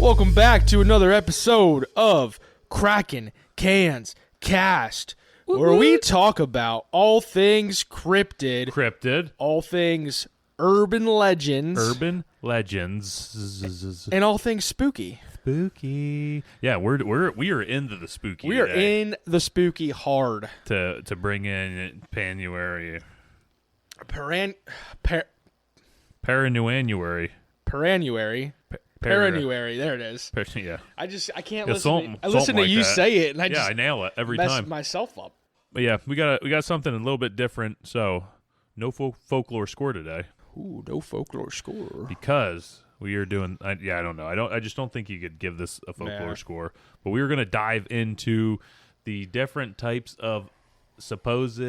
Welcome back to another episode of Kraken Cans Cast, where we talk about all things cryptid, all things urban legends, and all things spooky. Yeah, we are into the spooky. We are in the spooky hard to bring in Panuary. Paranuary. There it is. Yeah. I can't listen. I listen to like you that. Say it, and I nail it every mess time. myself up. But yeah, we got something a little bit different. So, no folklore score today. Ooh, no folklore score because we are doing. I don't know. I just don't think you could give this a folklore score. But we were going to dive into the different types of supposed,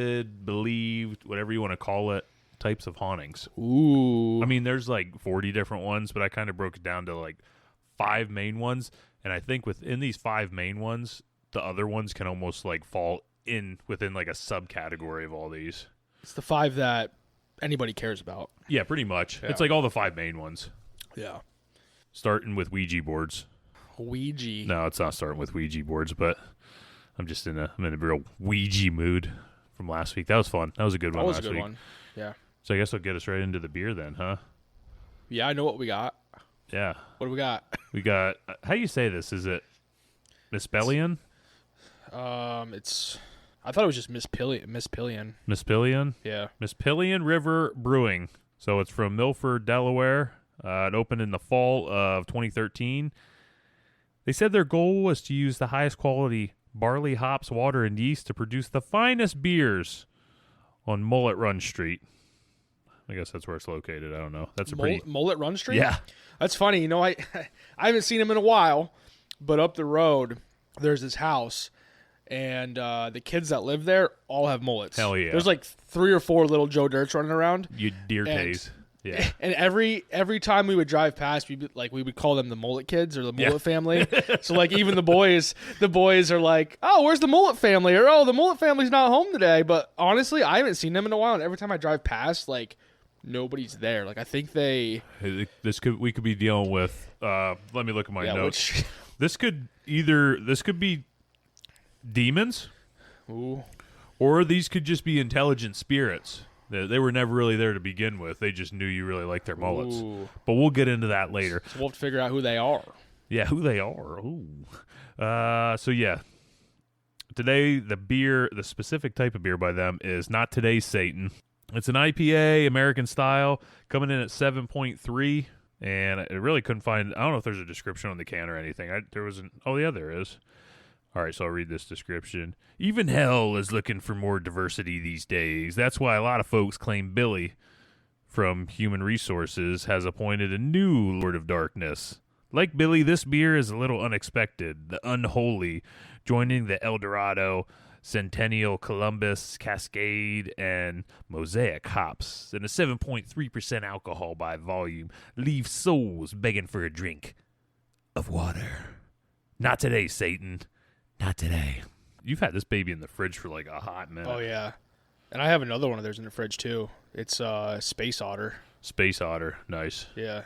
believed, whatever you want to call it, types of hauntings. Ooh. I mean, there's like 40 different ones, but I kind of broke it down to like 5 main ones. And I think within these 5 main ones, the other ones can almost like fall in within like a subcategory of all these. It's the 5 that anybody cares about. Yeah, pretty much. Yeah. It's like all the 5 main ones. Yeah. Starting with Ouija boards. Ouija. No, it's not starting with Ouija boards, but I'm in a real Ouija mood from last week. That was fun. That was a good one last week. That was a good one. Yeah. So I guess I'll get us right into the beer then, huh? Yeah, I know what we got. Yeah. What do we got? We got, how do you say this? Is it Mispellion? I thought it was just Mispillion. Mispillion? Yeah. Mispillion River Brewing. So it's from Milford, Delaware. It opened in the fall of 2013. They said their goal was to use the highest quality barley, hops, water, and yeast to produce the finest beers on Mullet Run Street. I guess that's where it's located. I don't know. That's Mullet Run Street? Yeah. That's funny. You know, I haven't seen him in a while, but up the road, there's this house, and the kids that live there all have mullets. Hell yeah. There's like 3 or 4 little Joe Dirts running around. You deer tase. Yeah. And every time we would drive past, we would call them the mullet kids or the mullet family. So like even the boys are like, oh, where's the mullet family? Or oh, the mullet family's not home today. But honestly, I haven't seen them in a while. And every time I drive past, like nobody's there. Like I think we could be dealing with. Let me look at my notes. This could be demons. Ooh. Or these could just be intelligent spirits. They were never really there to begin with. They just knew you really liked their mullets. Ooh. But we'll get into that later. So we'll have to figure out who they are. Yeah, who they are. Ooh. So yeah. Today, the specific type of beer by them is Not Today Satan. It's an IPA, American style, coming in at 7.3. And I really couldn't find, I don't know if there's a description on the can or anything. There is. All right, so I'll read this description. Even hell is looking for more diversity these days. That's why a lot of folks claim Billy from Human Resources has appointed a new Lord of Darkness. Like Billy, this beer is a little unexpected, the unholy, joining the El Dorado, Centennial, Columbus, Cascade, and Mosaic hops. And a 7.3% alcohol by volume leaves souls begging for a drink of water. Not today, Satan. Not today. You've had this baby in the fridge for like a hot minute. Oh, yeah. And I have another one of theirs in the fridge, too. It's Space Otter. Space Otter. Nice. Yeah.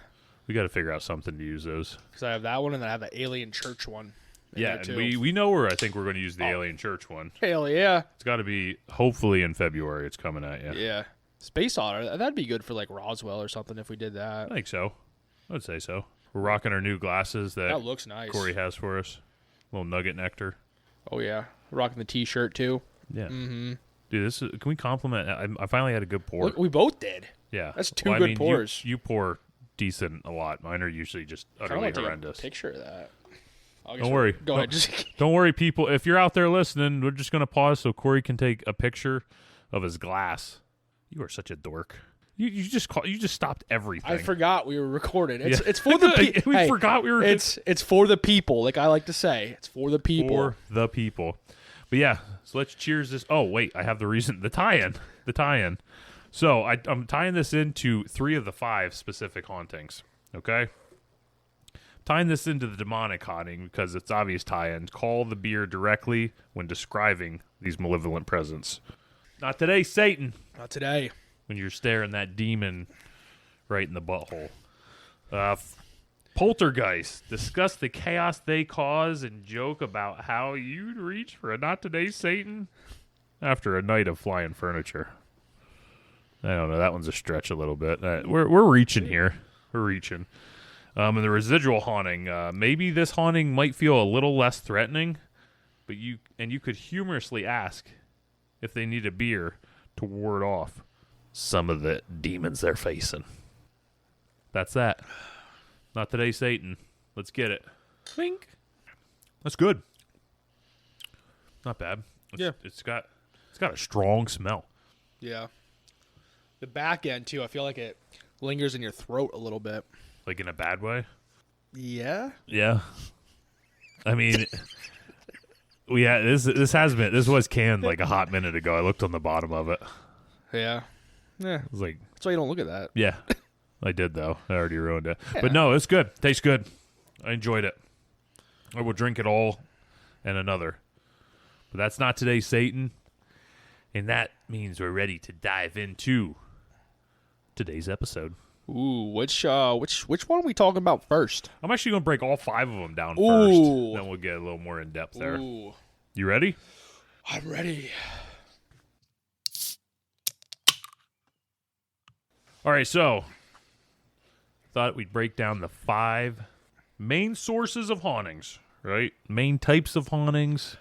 We got to figure out something to use those. Because I have that one, and then I have the Alien Church one. Yeah, and we know where I think we're going to use the Alien Church one. Hell yeah. It's got to be, hopefully in February, it's coming at you. Yeah. Space Otter, that'd be good for like Roswell or something if we did that. I think so. I would say so. We're rocking our new glasses that looks nice. Corey has for us. Little nugget nectar. Oh, yeah. We're rocking the T-shirt, too. Yeah. Mm-hmm. Dude, can we compliment? I finally had a good pour. Look, we both did. Yeah. That's two good pours. You pour decent a lot. Mine are usually just utterly horrendous. Take a picture of that. Don't worry. Go ahead. Don't worry, people. If you're out there listening, we're just going to pause so Corey can take a picture of his glass. You are such a dork. You just stopped everything. I forgot we were recording. It's for the people. We forgot we were. It's for the people, like I like to say. It's for the people. For the people. But yeah, so let's cheers this. Oh wait, I have the tie-in. So I'm tying this into 3 of the 5 specific hauntings. Okay. Tying this into the demonic haunting because it's obvious tie-in. Call the beer directly when describing these malevolent presence. Not today, Satan. Not today. When you're staring that demon right in the butthole. Poltergeist. Discuss the chaos they cause and joke about how you'd reach for a not today Satan after a night of flying furniture. I don't know. That one's a stretch a little bit. We're reaching here. We're reaching. And the residual haunting. Maybe this haunting might feel a little less threatening, but you could humorously ask if they need a beer to ward off some of the demons they're facing. That's that. Not today, Satan. Let's get it. Wink. That's good. Not bad. It's got a strong smell. Yeah. The back end too. I feel like it lingers in your throat a little bit. Like in a bad way? Yeah. Yeah. I mean, this was canned like a hot minute ago. I looked on the bottom of it. Yeah. Yeah. I was like, that's why you don't look at that. Yeah. I did though. I already ruined it. Yeah. But no, it's good. Tastes good. I enjoyed it. I will drink it all and another. But that's not today, Satan. And that means we're ready to dive into today's episode. Ooh, which one are we talking about first? I'm actually going to break all 5 of them down Ooh. first. Then we'll get a little more in depth there. Ooh. You ready? I'm ready. All right, so thought we'd break down the 5 main sources of hauntings, right? Main types of hauntings.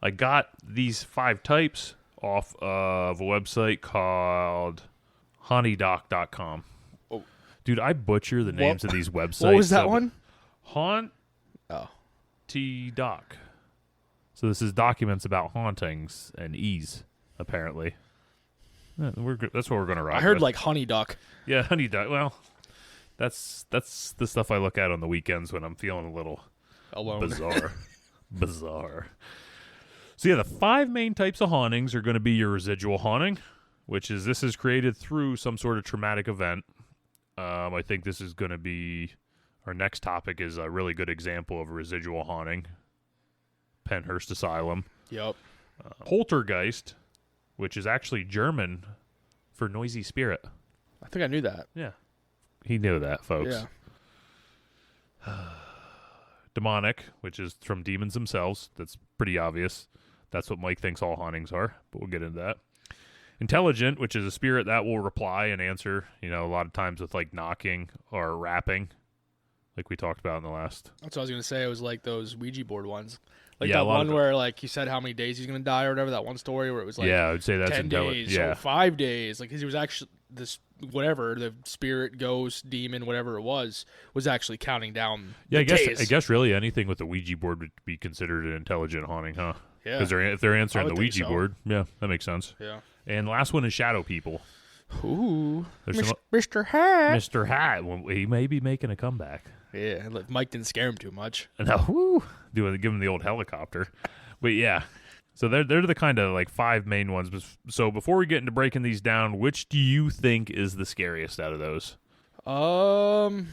I got these 5 types off of a website called honeydoc.com. Oh. Dude, I butcher the names of these websites. What was that one? Haunt T-Doc. So this is documents about hauntings and ease, apparently. Yeah, that's what we're going to rock I heard with. like honey duck. Yeah, honey duck. Well, that's the stuff I look at on the weekends when I'm feeling a little Alone. Bizarre. So yeah, the 5 main types of hauntings are going to be your residual haunting, which is this is created through some sort of traumatic event. I think this is going to be our next topic is a really good example of a residual haunting. Penhurst Asylum. Yep. Poltergeist, which is actually German for noisy spirit. I think I knew that. Yeah. He knew that, folks. Yeah. Demonic, which is from demons themselves. That's pretty obvious. That's what Mike thinks all hauntings are, but we'll get into that. Intelligent, which is a spirit that will reply and answer, a lot of times with like knocking or rapping, like we talked about in the last. That's what I was going to say. It was like those Ouija board ones. Like Yeah, that a lot one of where like he said how many days he's going to die or whatever, that one story where it was like yeah, I would say that's 10 intelligent. days, Yeah. so 5 days. Like, 'cause he was actually, this, whatever, the spirit, ghost, demon, whatever it was actually counting down Yeah, the days. I guess really anything with the Ouija board would be considered an intelligent haunting, huh? Yeah. Because if they're answering I the would think Ouija so. board, yeah, that makes sense. Yeah. And the last one is shadow people. Ooh. There's some- Mr. Hat. Mr. Hat, he may be making a comeback. Yeah, like Mike didn't scare him too much. No, woo, give him the old helicopter. But yeah, so they're the kind of like 5 main ones. So before we get into breaking these down, which do you think is the scariest out of those? I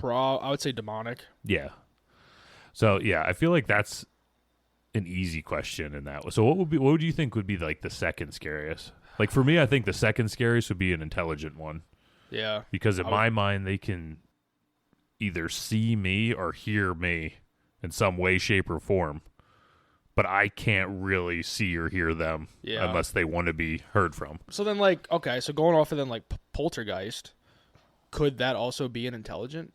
would say demonic. Yeah. So yeah, I feel like that's an easy question in that. So what would you think would be like the second scariest? Like for me, I think the second scariest would be an intelligent one. Yeah. Because in my mind, they can either see me or hear me in some way, shape, or form. But I can't really see or hear them unless they want to be heard from. So then, like, okay, so going off of then, like, poltergeist, could that also be an intelligent?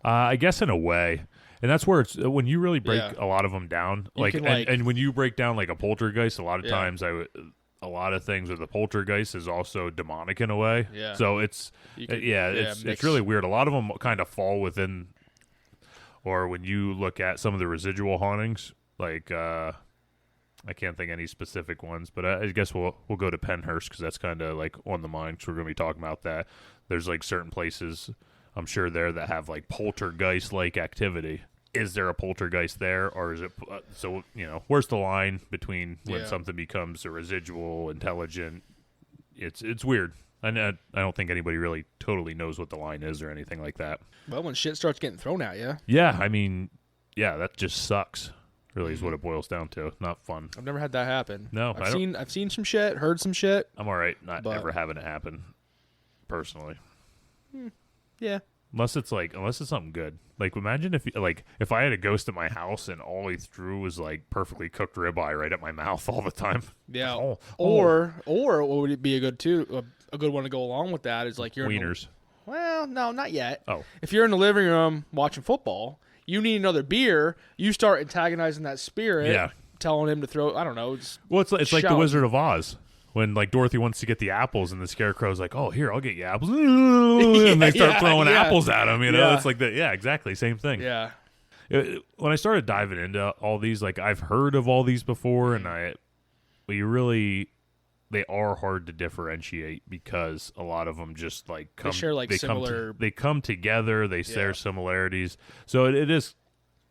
I guess in a way. And that's where it's when you really break a lot of them down. Like, can, and when you break down like a poltergeist, a lot of times a lot of things with the poltergeist is also demonic in a way. Yeah. So it's it's really weird. A lot of them kind of fall within, or when you look at some of the residual hauntings, like I can't think any specific ones, but I guess we'll go to Penhurst because that's kind of like on the mind because we're going to be talking about that. There's like certain places I'm sure there that have like poltergeist-like activity. Is there a poltergeist there, or is it so? Where's the line between when something becomes a residual, intelligent? It's weird. I don't think anybody really totally knows what the line is or anything like that. Well, when shit starts getting thrown at you. Yeah, I mean, that just sucks. Really is what it boils down to. Not fun. I've never had that happen. No, I've seen some shit, heard some shit. I'm all right not ever having it happen personally. Yeah. Unless it's something good. Like, imagine if I had a ghost at my house and all he threw was like perfectly cooked ribeye right at my mouth all the time. Yeah. Or what would it be a good one to go along with that is like you're wieners. Well, no, not yet. Oh. If you're in the living room watching football, you need another beer. You start antagonizing that spirit. Yeah. Telling him to throw. I don't know. It's like the Wizard of Oz. When like Dorothy wants to get the apples and the Scarecrow's like, "Oh, here, I'll get you apples," and they start throwing apples at him. You know, it's like that. Yeah, exactly, same thing. Yeah. When I started diving into all these, like I've heard of all these before, and they are hard to differentiate because a lot of them just like come. They share like similar. They come together. They share similarities, so it is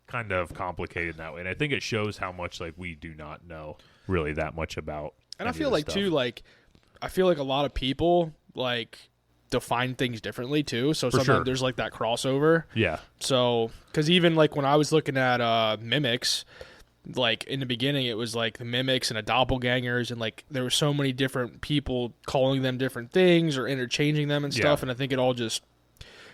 kind of complicated that way, and I think it shows how much like we do not know really that much about. And I feel like too, like I feel like a lot of people like define things differently too. So sometimes there's like that crossover. Yeah. So because even like when I was looking at mimics, like in the beginning it was like the mimics and the doppelgangers, and like there were so many different people calling them different things or interchanging them and stuff. And I think it all just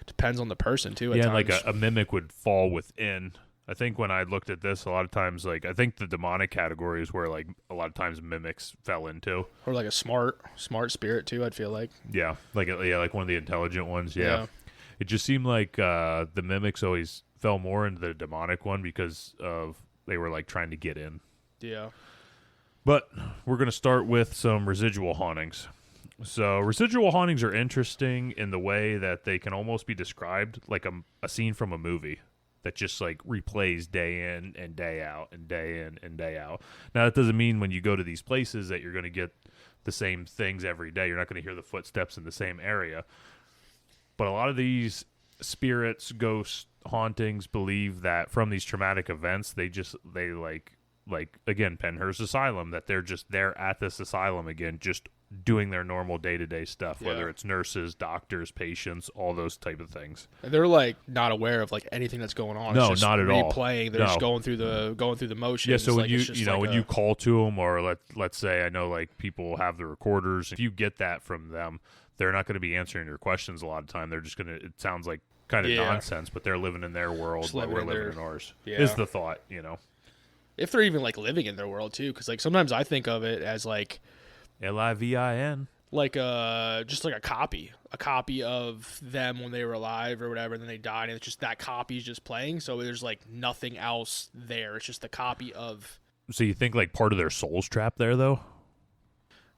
depends on the person too. At times. Like a mimic would fall within. I think when I looked at this, a lot of times, like I think the demonic category is where like a lot of times mimics fell into, or like a smart spirit too. I'd feel like like one of the intelligent ones. Yeah. It just seemed like the mimics always fell more into the demonic one because of they were like trying to get in. Yeah. But we're gonna start with some residual hauntings. So residual hauntings are interesting in the way that they can almost be described like a scene from a movie that just like replays day in and day out and day in and day out. Now that doesn't mean when you go to these places that you're going to get the same things every day. You're not going to hear the footsteps in the same area. But a lot of these spirits, ghosts, hauntings believe that from these traumatic events, they like again, Penhurst Asylum, that they're just there at this asylum again, just doing their normal day-to-day stuff, whether it's nurses, doctors, patients, all those type of things. And they're like not aware of like anything that's going on. No, it's just not at all. Replaying. They're just going through the motions. Yeah. So when like, when you call to them, or let's say I know like people have the recorders. If you get that from them, they're not going to be answering your questions a lot of time. They're just going to. It sounds like kind of nonsense, but they're living in their world while we're living in ours. Yeah. Is the thought, If they're even like living in their world too, because like sometimes I think of it as like LIVIN. Like just like a copy of them when they were alive or whatever, and then they died, and it's just that copy is just playing. So there's like nothing else there. It's just the copy of. So you think like part of their soul's trapped there, though?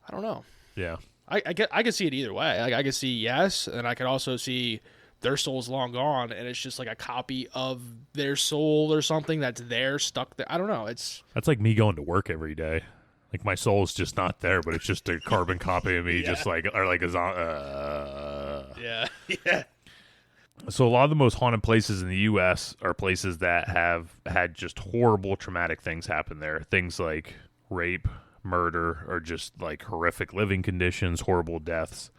I don't know. Yeah, I can see it either way. Like I can see yes, and I can also see their soul's long gone, and it's just like a copy of their soul or something that's there stuck there. I don't know. That's like me going to work every day. Like my soul's just not there, but it's just a carbon copy of me, just like or like a yeah. So a lot of the most haunted places in the U.S. are places that have had just horrible traumatic things happen there. Things like rape, murder, or just like horrific living conditions, horrible deaths.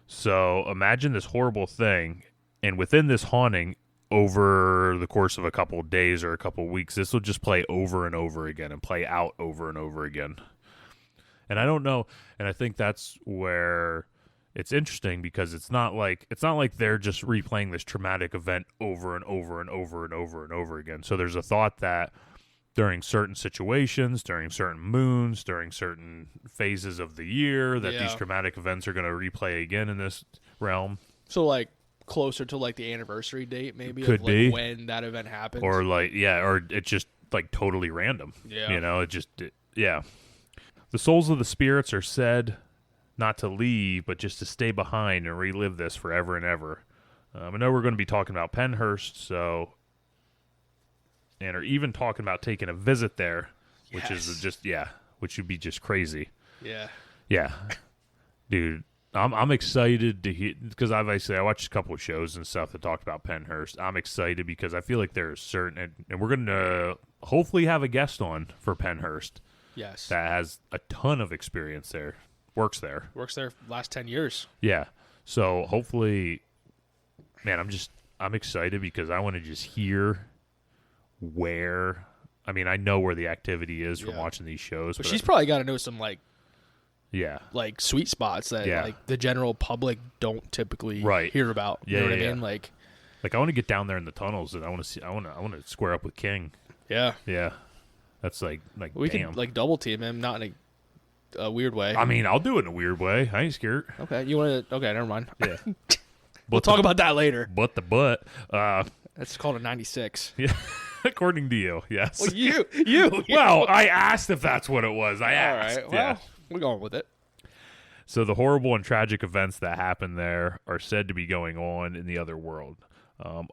So imagine this horrible thing, and within this haunting, over the course of a couple of days or a couple of weeks, this will just play over and over again and play out over and over again. And I don't know, and I think that's where it's interesting, because it's not like they're just replaying this traumatic event over and over and over and over and over again. So there's a thought that during certain situations, during certain moons, during certain phases of the year, that these traumatic events are going to replay again in this realm. So like closer to like the anniversary date, maybe, could of, like, be when that event happens, or like or it's just like totally random. The souls of the spirits are said not to leave, but just to stay behind and relive this forever and ever. I know we're going to be talking about Penhurst, and are even talking about taking a visit there, which is which would be just crazy. Yeah, dude. I'm excited to hear, because I watched a couple of shows and stuff that talked about Penhurst. I'm excited because I feel like there's certain, and we're going to hopefully have a guest on for Penhurst. Yes. That has a ton of experience there. Works there last 10 years. Yeah. So hopefully, man, I'm excited because I want to just hear where, I know where the activity is from watching these shows. But she's probably got to know some like sweet spots that Yeah. like the general public don't typically Right. hear about. You know what I mean? Like, Like I want to get down there in the tunnels, and I want to square up with King. Yeah. Yeah, that's like we damn. could like double team him, not in a weird way. I mean, I'll do it in a weird way. I ain't scared. Okay, you want to? Okay, never mind. Yeah, we'll talk about that later. But the butt. That's called a 96. Yeah, according to you, yes. Well, you. Well, I asked if that's what it was. I asked. All right. Yeah. Well, we're going with it. So the horrible and tragic events that happen there are said to be going on in the other world.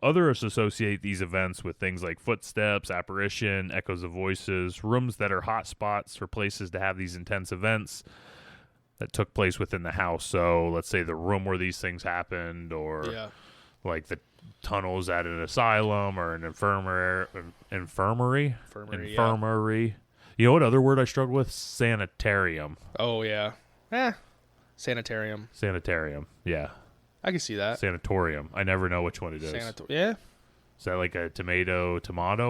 Others associate these events with things like footsteps, apparition, echoes of voices, rooms that are hot spots for places to have these intense events that took place within the house. So let's say the room where these things happened, or like the tunnels at an asylum or an infirmary. Yeah. You know what other word I struggle with? Sanitarium. Oh, yeah. Sanitarium. Yeah. I can see that. Sanatorium. I never know which one it is. Yeah. Is that like a tomato,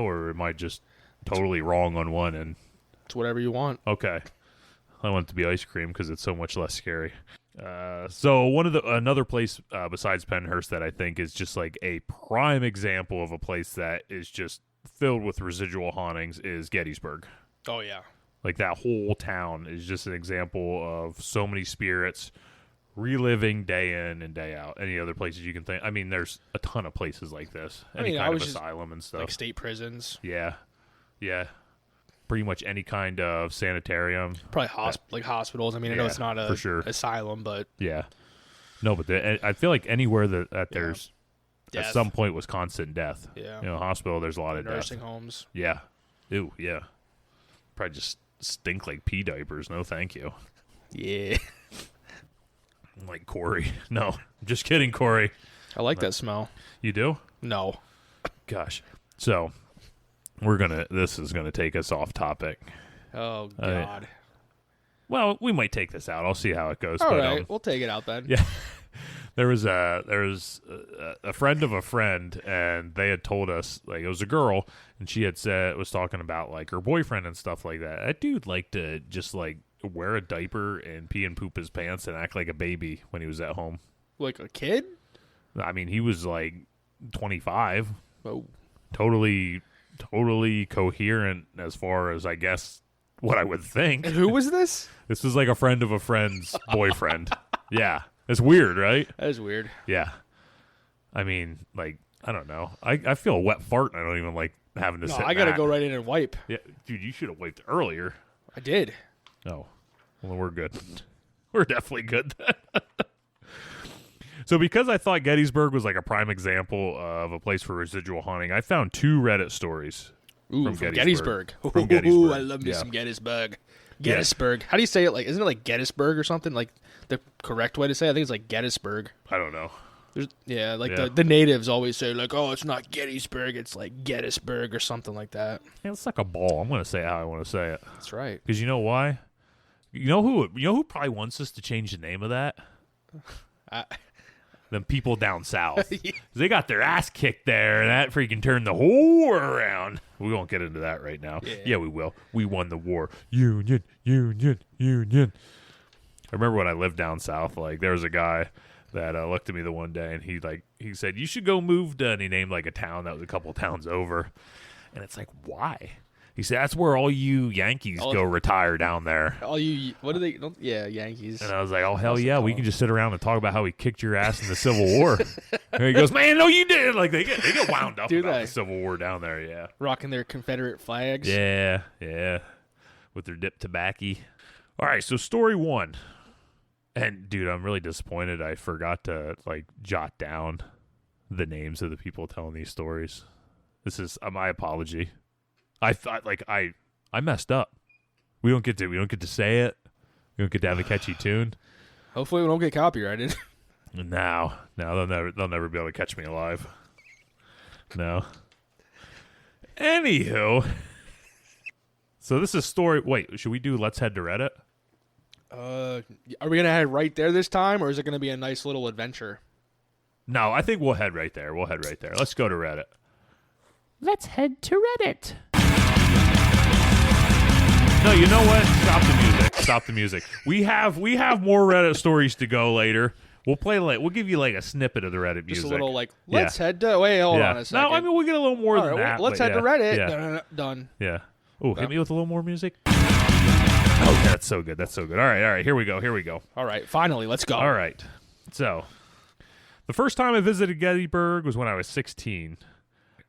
or am I just totally wrong on one? And It's whatever you want. okay, I want it to be ice cream because it's so much less scary. So another place besides Pennhurst that I think is just like a prime example of a place that is just filled with residual hauntings is Gettysburg. Oh, yeah. Like that whole town is just an example of so many spirits reliving day in and day out. Any other places you can think? I mean, there's a ton of places like this. Any kind of asylum and stuff. Like state prisons. Yeah. Pretty much any kind of sanitarium. Probably like hospitals. I mean, I know it's not a for sure. asylum, but yeah. No, but I feel like anywhere that there's death. At some point was constant death. Yeah. You know, hospital, there's a lot of nursing death. homes. Yeah. Ew, yeah. Probably just stink like pee diapers. No, thank you. Yeah. Like Corey. No, just kidding, Corey. I like that smell. You do? No. Gosh. So this is gonna take us off topic. Oh God. Well, we might take this out. I'll see how it goes. All right, we'll take it out then. Yeah. There was a friend of a friend, and they had told us, like, it was a girl, and she had was talking about like her boyfriend and stuff like that. That dude liked to just like wear a diaper and pee and poop his pants and act like a baby when he was at home. Like a kid? I mean, he was like 25. Oh. Totally coherent as far as, I guess, what I would think. And who was this? This was like a friend of a friend's boyfriend. Yeah. It's weird, right? That is weird. Yeah. I mean, like, I don't know. I feel a wet fart, and I don't even like having to sit I got to go right in and wipe. Yeah. Dude, you should have wiped earlier. I did. Oh. Well, we're good. We're definitely good then. So because I thought Gettysburg was like a prime example of a place for residual haunting, I found 2 Reddit stories from Gettysburg. From Gettysburg. I love me some Gettysburg. Gettysburg. How do you say it? Like, isn't it like Gettysburg or something? Like the correct way to say it? I think it's like Gettysburg. I don't know. The natives always say like, oh, it's not Gettysburg, it's like Gettysburg or something like that. Yeah, it's like a ball. I'm gonna say it how I want to say it. That's right. Because you know why? You know who probably wants us to change the name of that? Them people down south. They got their ass kicked there, and that freaking turned the whole war around. We won't get into that right now. Yeah, we will. We won the war. Union. I remember when I lived down south, like, there was a guy that looked at me the one day, and he said, you should go move to, and he named like a town that was a couple towns over. And it's like, why? He said, that's where all you Yankees go retire down there. All you, what do they, Yankees. And I was like, oh, hell yeah, we can just sit around and talk about how he kicked your ass in the Civil War. And he goes, man, no, you didn't. Like, they get wound up about the Civil War down there, yeah. Rocking their Confederate flags. Yeah. With their dip tobacco. All right, so story 1. And, dude, I'm really disappointed I forgot to, like, jot down the names of the people telling these stories. This is my apology. I thought, like, I messed up. We don't get to say it. We don't get to have a catchy tune. Hopefully we don't get copyrighted. No, they'll never be able to catch me alive. No. Anywho, so this is story. Wait, should we do Let's Head to Reddit? Are we gonna head right there this time, or is it gonna be a nice little adventure? No, I think we'll head right there. Let's go to Reddit. Let's head to Reddit. No, you know what? Stop the music. We have more Reddit stories to go later. We'll give you like a snippet of the Reddit music. Just a little like, let's head to. Wait, hold on a second. No, I mean we'll get a little more than that. Let's head to Reddit. Yeah. Done. Yeah. Oh, hit me with a little more music. Oh, that's so good. That's so good. All right. Here we go. All right, finally, let's go. All right. So, the first time I visited Gettysburg was when I was 16.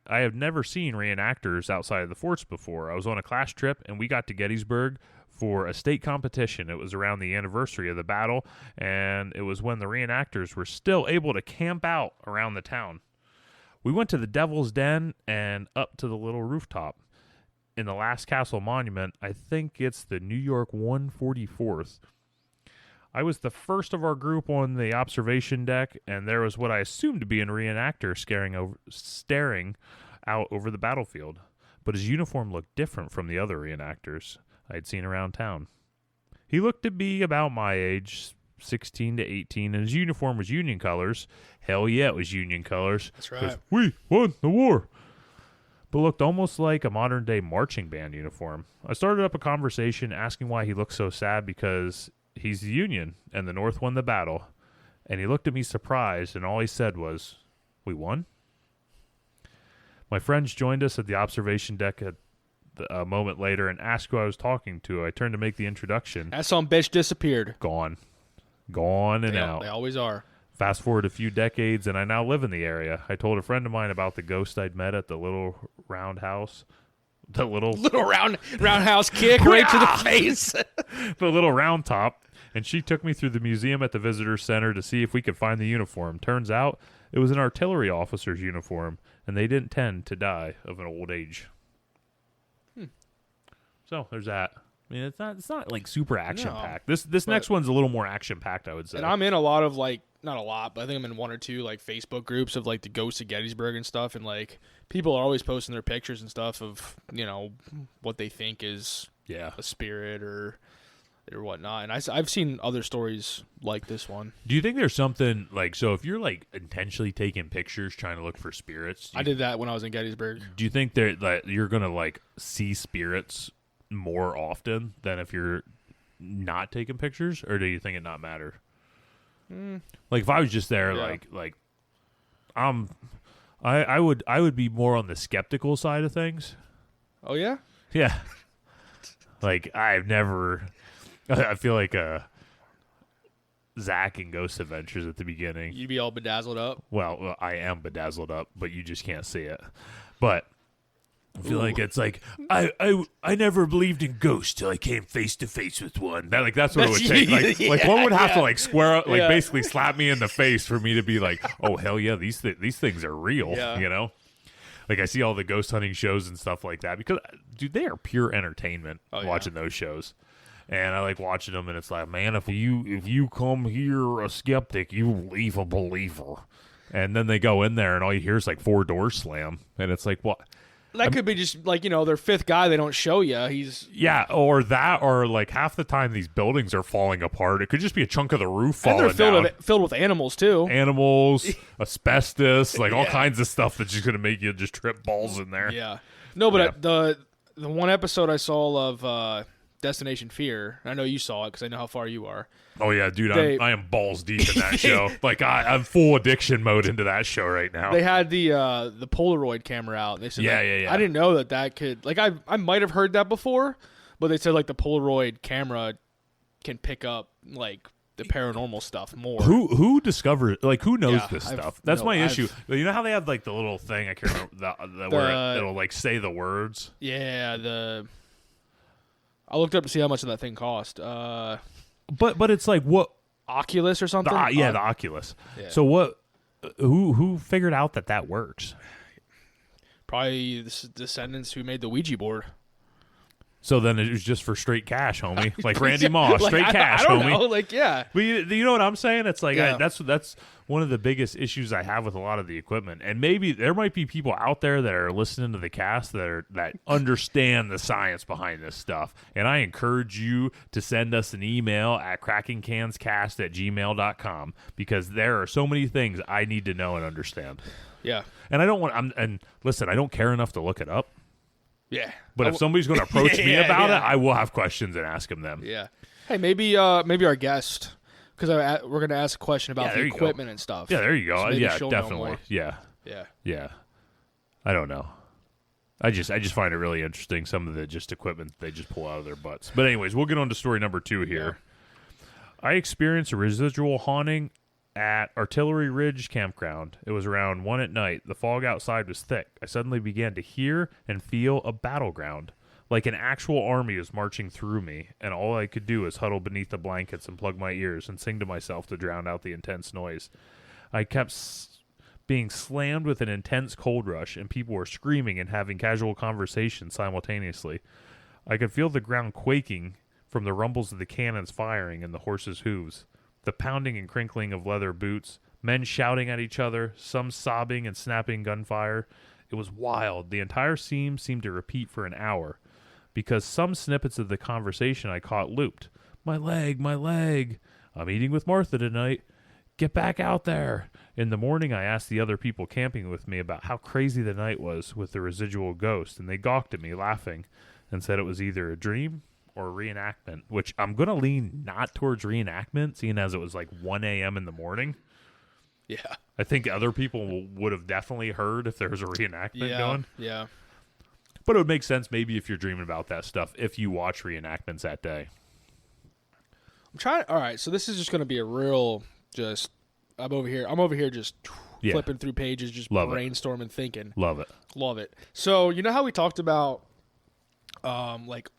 I have never seen reenactors outside of the forts before. I was on a class trip, and we got to Gettysburg for a state competition. It was around the anniversary of the battle, and it was when the reenactors were still able to camp out around the town. We went to the Devil's Den and up to the little rooftop. In the last castle monument, I think it's the New York 144th. I was the first of our group on the observation deck, and there was what I assumed to be a reenactor staring out over the battlefield. But his uniform looked different from the other reenactors I had seen around town. He looked to be about my age, 16 to 18, and his uniform was Union colors. Hell yeah, it was Union colors. That's right. We won the war. But looked almost like a modern-day marching band uniform. I started up a conversation asking why he looked so sad because he's the Union, and the North won the battle. And he looked at me surprised, and all he said was, "We won?" My friends joined us at the observation deck a moment later and asked who I was talking to. I turned to make the introduction. That some bitch disappeared. Gone and out. They always are. Fast forward a few decades, and I now live in the area. I told a friend of mine about the ghost I'd met at the little roundhouse. The little roundhouse kick right to the face. The little round top. And she took me through the museum at the visitor center to see if we could find the uniform. Turns out it was an artillery officer's uniform, and they didn't tend to die of an old age. So there's that. I mean, it's not like super action packed. This next one's a little more action packed, I would say. And I'm in a lot of like, not a lot, but I think I'm in one or two like Facebook groups of like the ghosts of Gettysburg and stuff, and like people are always posting their pictures and stuff of, you know, what they think is a spirit or whatnot. And I've seen other stories like this one. Do you think there's something like, so if you're like intentionally taking pictures trying to look for spirits? I did that when I was in Gettysburg. Do you think that you're gonna like see spirits more often than if you're not taking pictures, or do you think it not matter? Like if I was just there, I would be more on the skeptical side of things. Oh yeah, yeah. Like I feel like Zach in Ghost Adventures at the beginning. You'd be all bedazzled up. Well, I am bedazzled up, but you just can't see it. But I feel like it's like I never believed in ghosts till I came face to face with one. That's what it would take. Like one would have to like square up, like basically slap me in the face for me to be like, oh hell yeah, these things are real. Yeah. You know, like I see all the ghost hunting shows and stuff like that because dude, they are pure entertainment watching those shows. And I like watching them, and it's like, man, if you come here a skeptic, you leave a believer. And then they go in there, and all you hear is like 4 doors slam, and it's like, what? That could be just like, you know, their 5th guy they don't show you. Or like half the time these buildings are falling apart. It could just be a chunk of the roof falling and they're down. filled with animals too. Animals, asbestos, like all kinds of stuff that's just gonna make you just trip balls in there. Yeah. No, but the one episode I saw of Destination Fear, I know you saw it because I know how far you are. Oh yeah, dude, I am balls deep in that show. Like I'm full addiction mode into that show right now. They had the Polaroid camera out. And they said, I didn't know that could, like, I might have heard that before, but they said like the Polaroid camera can pick up like the paranormal stuff more. Who discovered, like, who knows this stuff? That's my issue. You know how they have like the little thing, I can't remember where it'll like say the words. Yeah, I looked up to see how much of that thing cost. But it's like what Oculus or something? The Oculus. Yeah. So what? Who figured out that works? Probably the descendants who made the Ouija board. So then it was just for straight cash, homie. Like Randy Moss, straight cash, I don't homie. know. Like, yeah. But you know what I'm saying? It's like that's one of the biggest issues I have with a lot of the equipment. And maybe there might be people out there that are listening to the cast that understand the science behind this stuff. And I encourage you to send us an email at krakencanscast@gmail.com because there are so many things I need to know and understand. Yeah. And I don't want and listen, I don't care enough to look it up. Yeah. But if somebody's going to approach me about it, I will have questions and ask them. Yeah. Hey, maybe our guest because we're gonna ask a question about the equipment and stuff. Yeah, there you go. So Yeah, definitely. Yeah. I don't know. I just find it really interesting, some of the just equipment they just pull out of their butts. But anyways, we'll get on to story number 2 here. Yeah. I experienced a residual haunting at Artillery Ridge Campground. It was around 1 at night. The fog outside was thick. I suddenly began to hear and feel a battleground. Like an actual army was marching through me, and all I could do was huddle beneath the blankets and plug my ears and sing to myself to drown out the intense noise. I kept being slammed with an intense cold rush, and people were screaming and having casual conversations simultaneously. I could feel the ground quaking from the rumbles of the cannons firing and the horses' hooves, the pounding and crinkling of leather boots, men shouting at each other, some sobbing and snapping gunfire. It was wild. The entire scene seemed to repeat for an hour, because some snippets of the conversation I caught looped. My leg. I'm eating with Martha tonight. Get back out there. In the morning, I asked the other people camping with me about how crazy the night was with the residual ghost, and they gawked at me, laughing, and said it was either a dream or a reenactment, which I'm going to lean not towards reenactment, seeing as it was like 1 a.m. in the morning. Yeah. I think other people would have definitely heard if there was a reenactment going. Yeah. But it would make sense maybe if you're dreaming about that stuff, if you watch reenactments that day. All right, so this is just going to be a real I'm over here just flipping through pages, just brainstorming, thinking. Love it. So, you know how we talked about like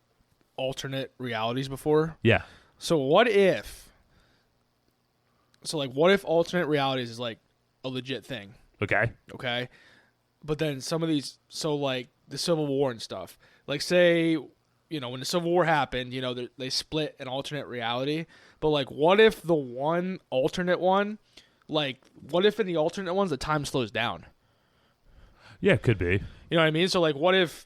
alternate realities before? Yeah. So what if alternate realities is like a legit thing? Okay. But then some of these, so like the Civil War and stuff, like say, when the Civil War happened, they split an alternate reality. But like, what if the one alternate one, like, what if in the alternate ones the time slows down? Yeah, it could be. You know what I mean? So like, what if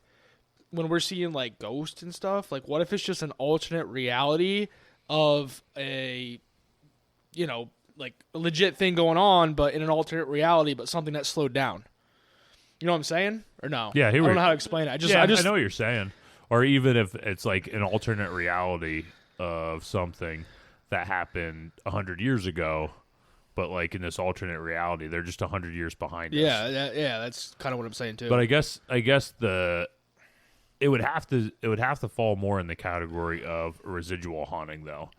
when we're seeing like ghosts and stuff, like, what if it's just an alternate reality of a, like a legit thing going on, but in an alternate reality, but something that slowed down? You know what I'm saying? Or no? Yeah, I don't know how to explain it. I know what you're saying. Or even if it's like an alternate reality of something that happened 100 years ago, but like in this alternate reality, they're just 100 years behind us. Yeah, that's kind of what I'm saying too. But I guess it would have to fall more in the category of residual haunting though,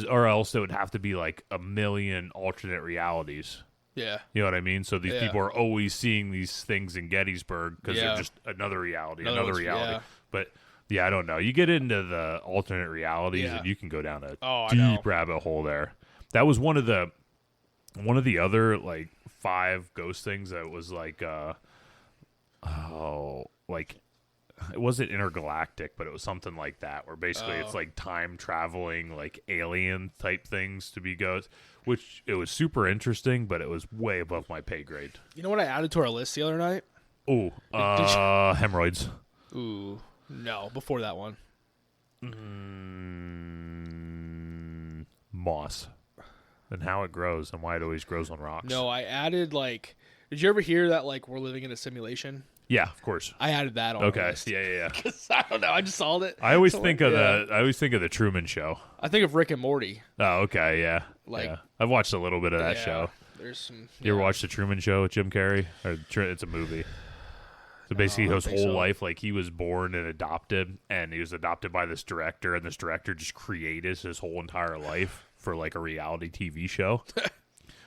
or else it would have to be like a million alternate realities. Yeah. You know what I mean? So these people are always seeing these things in Gettysburg because they're just another reality. Yeah. But yeah, I don't know. You get into the alternate realities and you can go down a deep rabbit hole there. That was one of the other like 5 ghost things that was like it wasn't intergalactic, but it was something like that, where basically it's like time traveling, like alien type things to be ghosts, which it was super interesting, but it was way above my pay grade. You know what I added to our list the other night? Ooh, hemorrhoids. Ooh, no, before that one. Moss. And how it grows and why it always grows on rocks. No, I added like, did you ever hear that like we're living in a simulation? Yeah, of course. I added that on. Okay. The list. Yeah. Because I don't know, I just saw it. I always think of the Truman Show. I think of Rick and Morty. Oh, okay, yeah. I've watched a little bit of that show. There's some. You ever watched the Truman Show with Jim Carrey? It's a movie. So basically, his whole life, like he was born and adopted, and he was adopted by this director, and this director just created his whole entire life for like a reality TV show.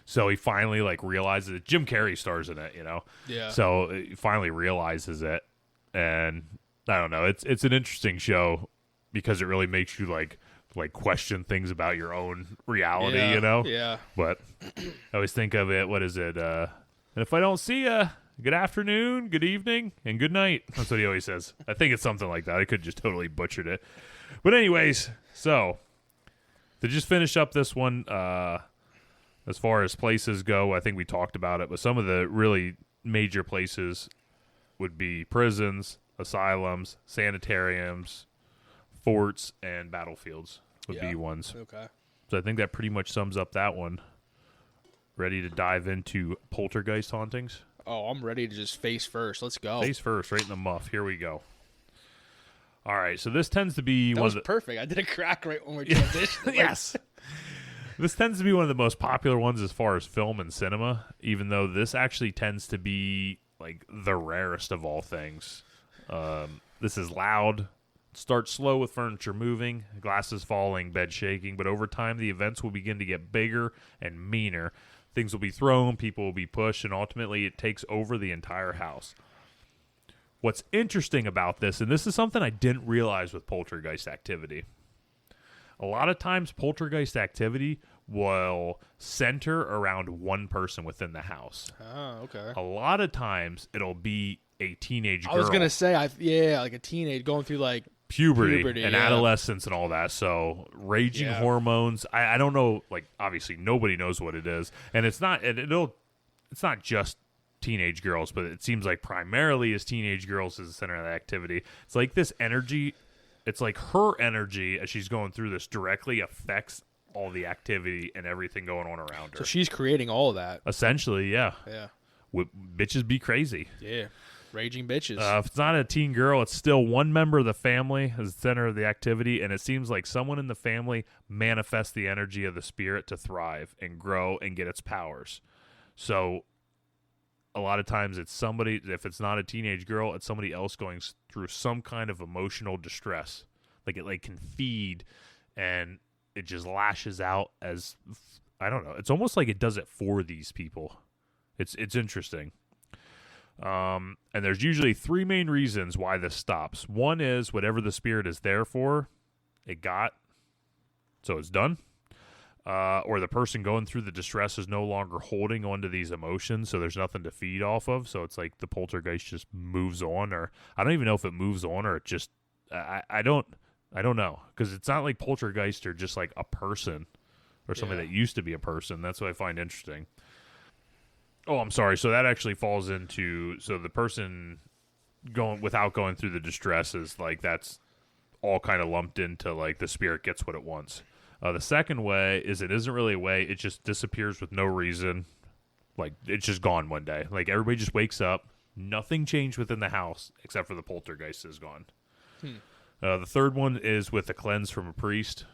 So he finally like realizes that Jim Carrey stars in it, Yeah. So he finally realizes it, and I don't know. It's an interesting show because it really makes you like question things about your own reality, Yeah. But I always think of it. What is it? And if I don't see ya, good afternoon, good evening, and good night. That's what he always says. I think it's something like that. I could just totally butchered it. But anyways, so to just finish up this one, as far as places go, I think we talked about it, but some of the really major places would be prisons, asylums, sanitariums, forts, and battlefields would be ones. Okay. So I think that pretty much sums up that one. Ready to dive into poltergeist hauntings? Oh, I'm ready to just face first. Let's go. Face first, right in the muff. Here we go. All right, so this tends to be that was perfect. I did a crack right when we transitioned. Yes. This tends to be one of the most popular ones as far as film and cinema, even though this actually tends to be like the rarest of all things. This is loud. Starts slow with furniture moving, glasses falling, bed shaking, but over time the events will begin to get bigger and meaner. Things will be thrown, people will be pushed, and ultimately it takes over the entire house. What's interesting about this, and this is something I didn't realize with poltergeist activity, a lot of times poltergeist activity will center around one person within the house. Oh, okay. A lot of times it'll be a teenage girl. I was going to say, like a teenage going through like puberty and adolescence and all that. So raging hormones. I don't know, like obviously nobody knows what it is. And it's not just teenage girls, but it seems like primarily as teenage girls is the center of the activity. It's like this energy, it's like her energy as she's going through this directly affects all the activity and everything going on around her. So she's creating all of that. Essentially, yeah. Yeah. Bitches be crazy. Yeah. Raging bitches. If it's not a teen girl, it's still one member of the family as the center of the activity, and it seems like someone in the family manifests the energy of the spirit to thrive and grow and get its powers. So a lot of times it's somebody, if it's not a teenage girl, it's somebody else going through some kind of emotional distress. Like it can feed, and it just lashes out as, I don't know, it's almost like it does it for these people. It's interesting. And there's usually three main reasons why this stops. One is whatever the spirit is there for, it got, so it's done. Or the person going through the distress is no longer holding onto these emotions, so there's nothing to feed off of. So it's like the poltergeist just moves on, or I don't even know if it moves on or it just, I don't know, because it's not like poltergeists are just like a person or somebody that used to be a person. That's what I find interesting. Oh, I'm sorry. So that actually falls into, so the person without going through the distress is like, that's all kind of lumped into like the spirit gets what it wants. The second way is it isn't really a way. It just disappears with no reason. Like it's just gone one day. Like everybody just wakes up. Nothing changed within the house except for the poltergeist is gone. The third one is with a cleanse from a priest.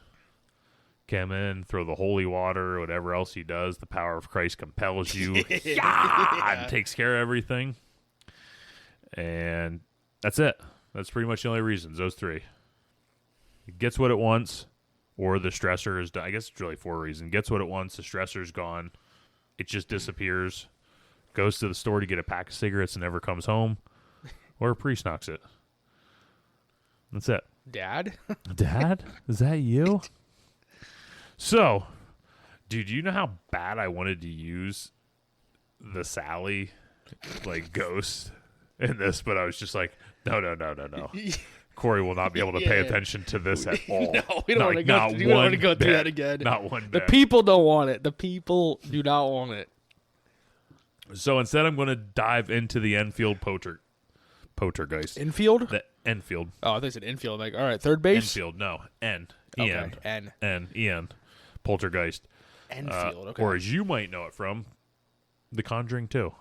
Come in, throw the holy water, or whatever else he does. The power of Christ compels you. And takes care of everything. And that's it. That's pretty much the only reasons, those three. It gets what it wants, or the stressor is done. I guess it's really four reasons. Gets what it wants, the stressor's gone. It just disappears. Goes to the store to get a pack of cigarettes and never comes home. Or a priest knocks it. That's it. Dad? Dad? Is that you? So, dude, you know how bad I wanted to use the Sally, like, ghost in this, but I was just like, no. Corey will not be able to pay attention to this at all. No, we don't want to go through that again. Not one bit. The people don't want it. The people do not want it. So instead, I'm going to dive into the Enfield poltergeist. Infield? The Enfield. Oh, I thought you said infield. Like, all right, third base? Enfield, no. N. Okay, Ian. Poltergeist. Enfield, okay. Or as you might know it from, The Conjuring 2.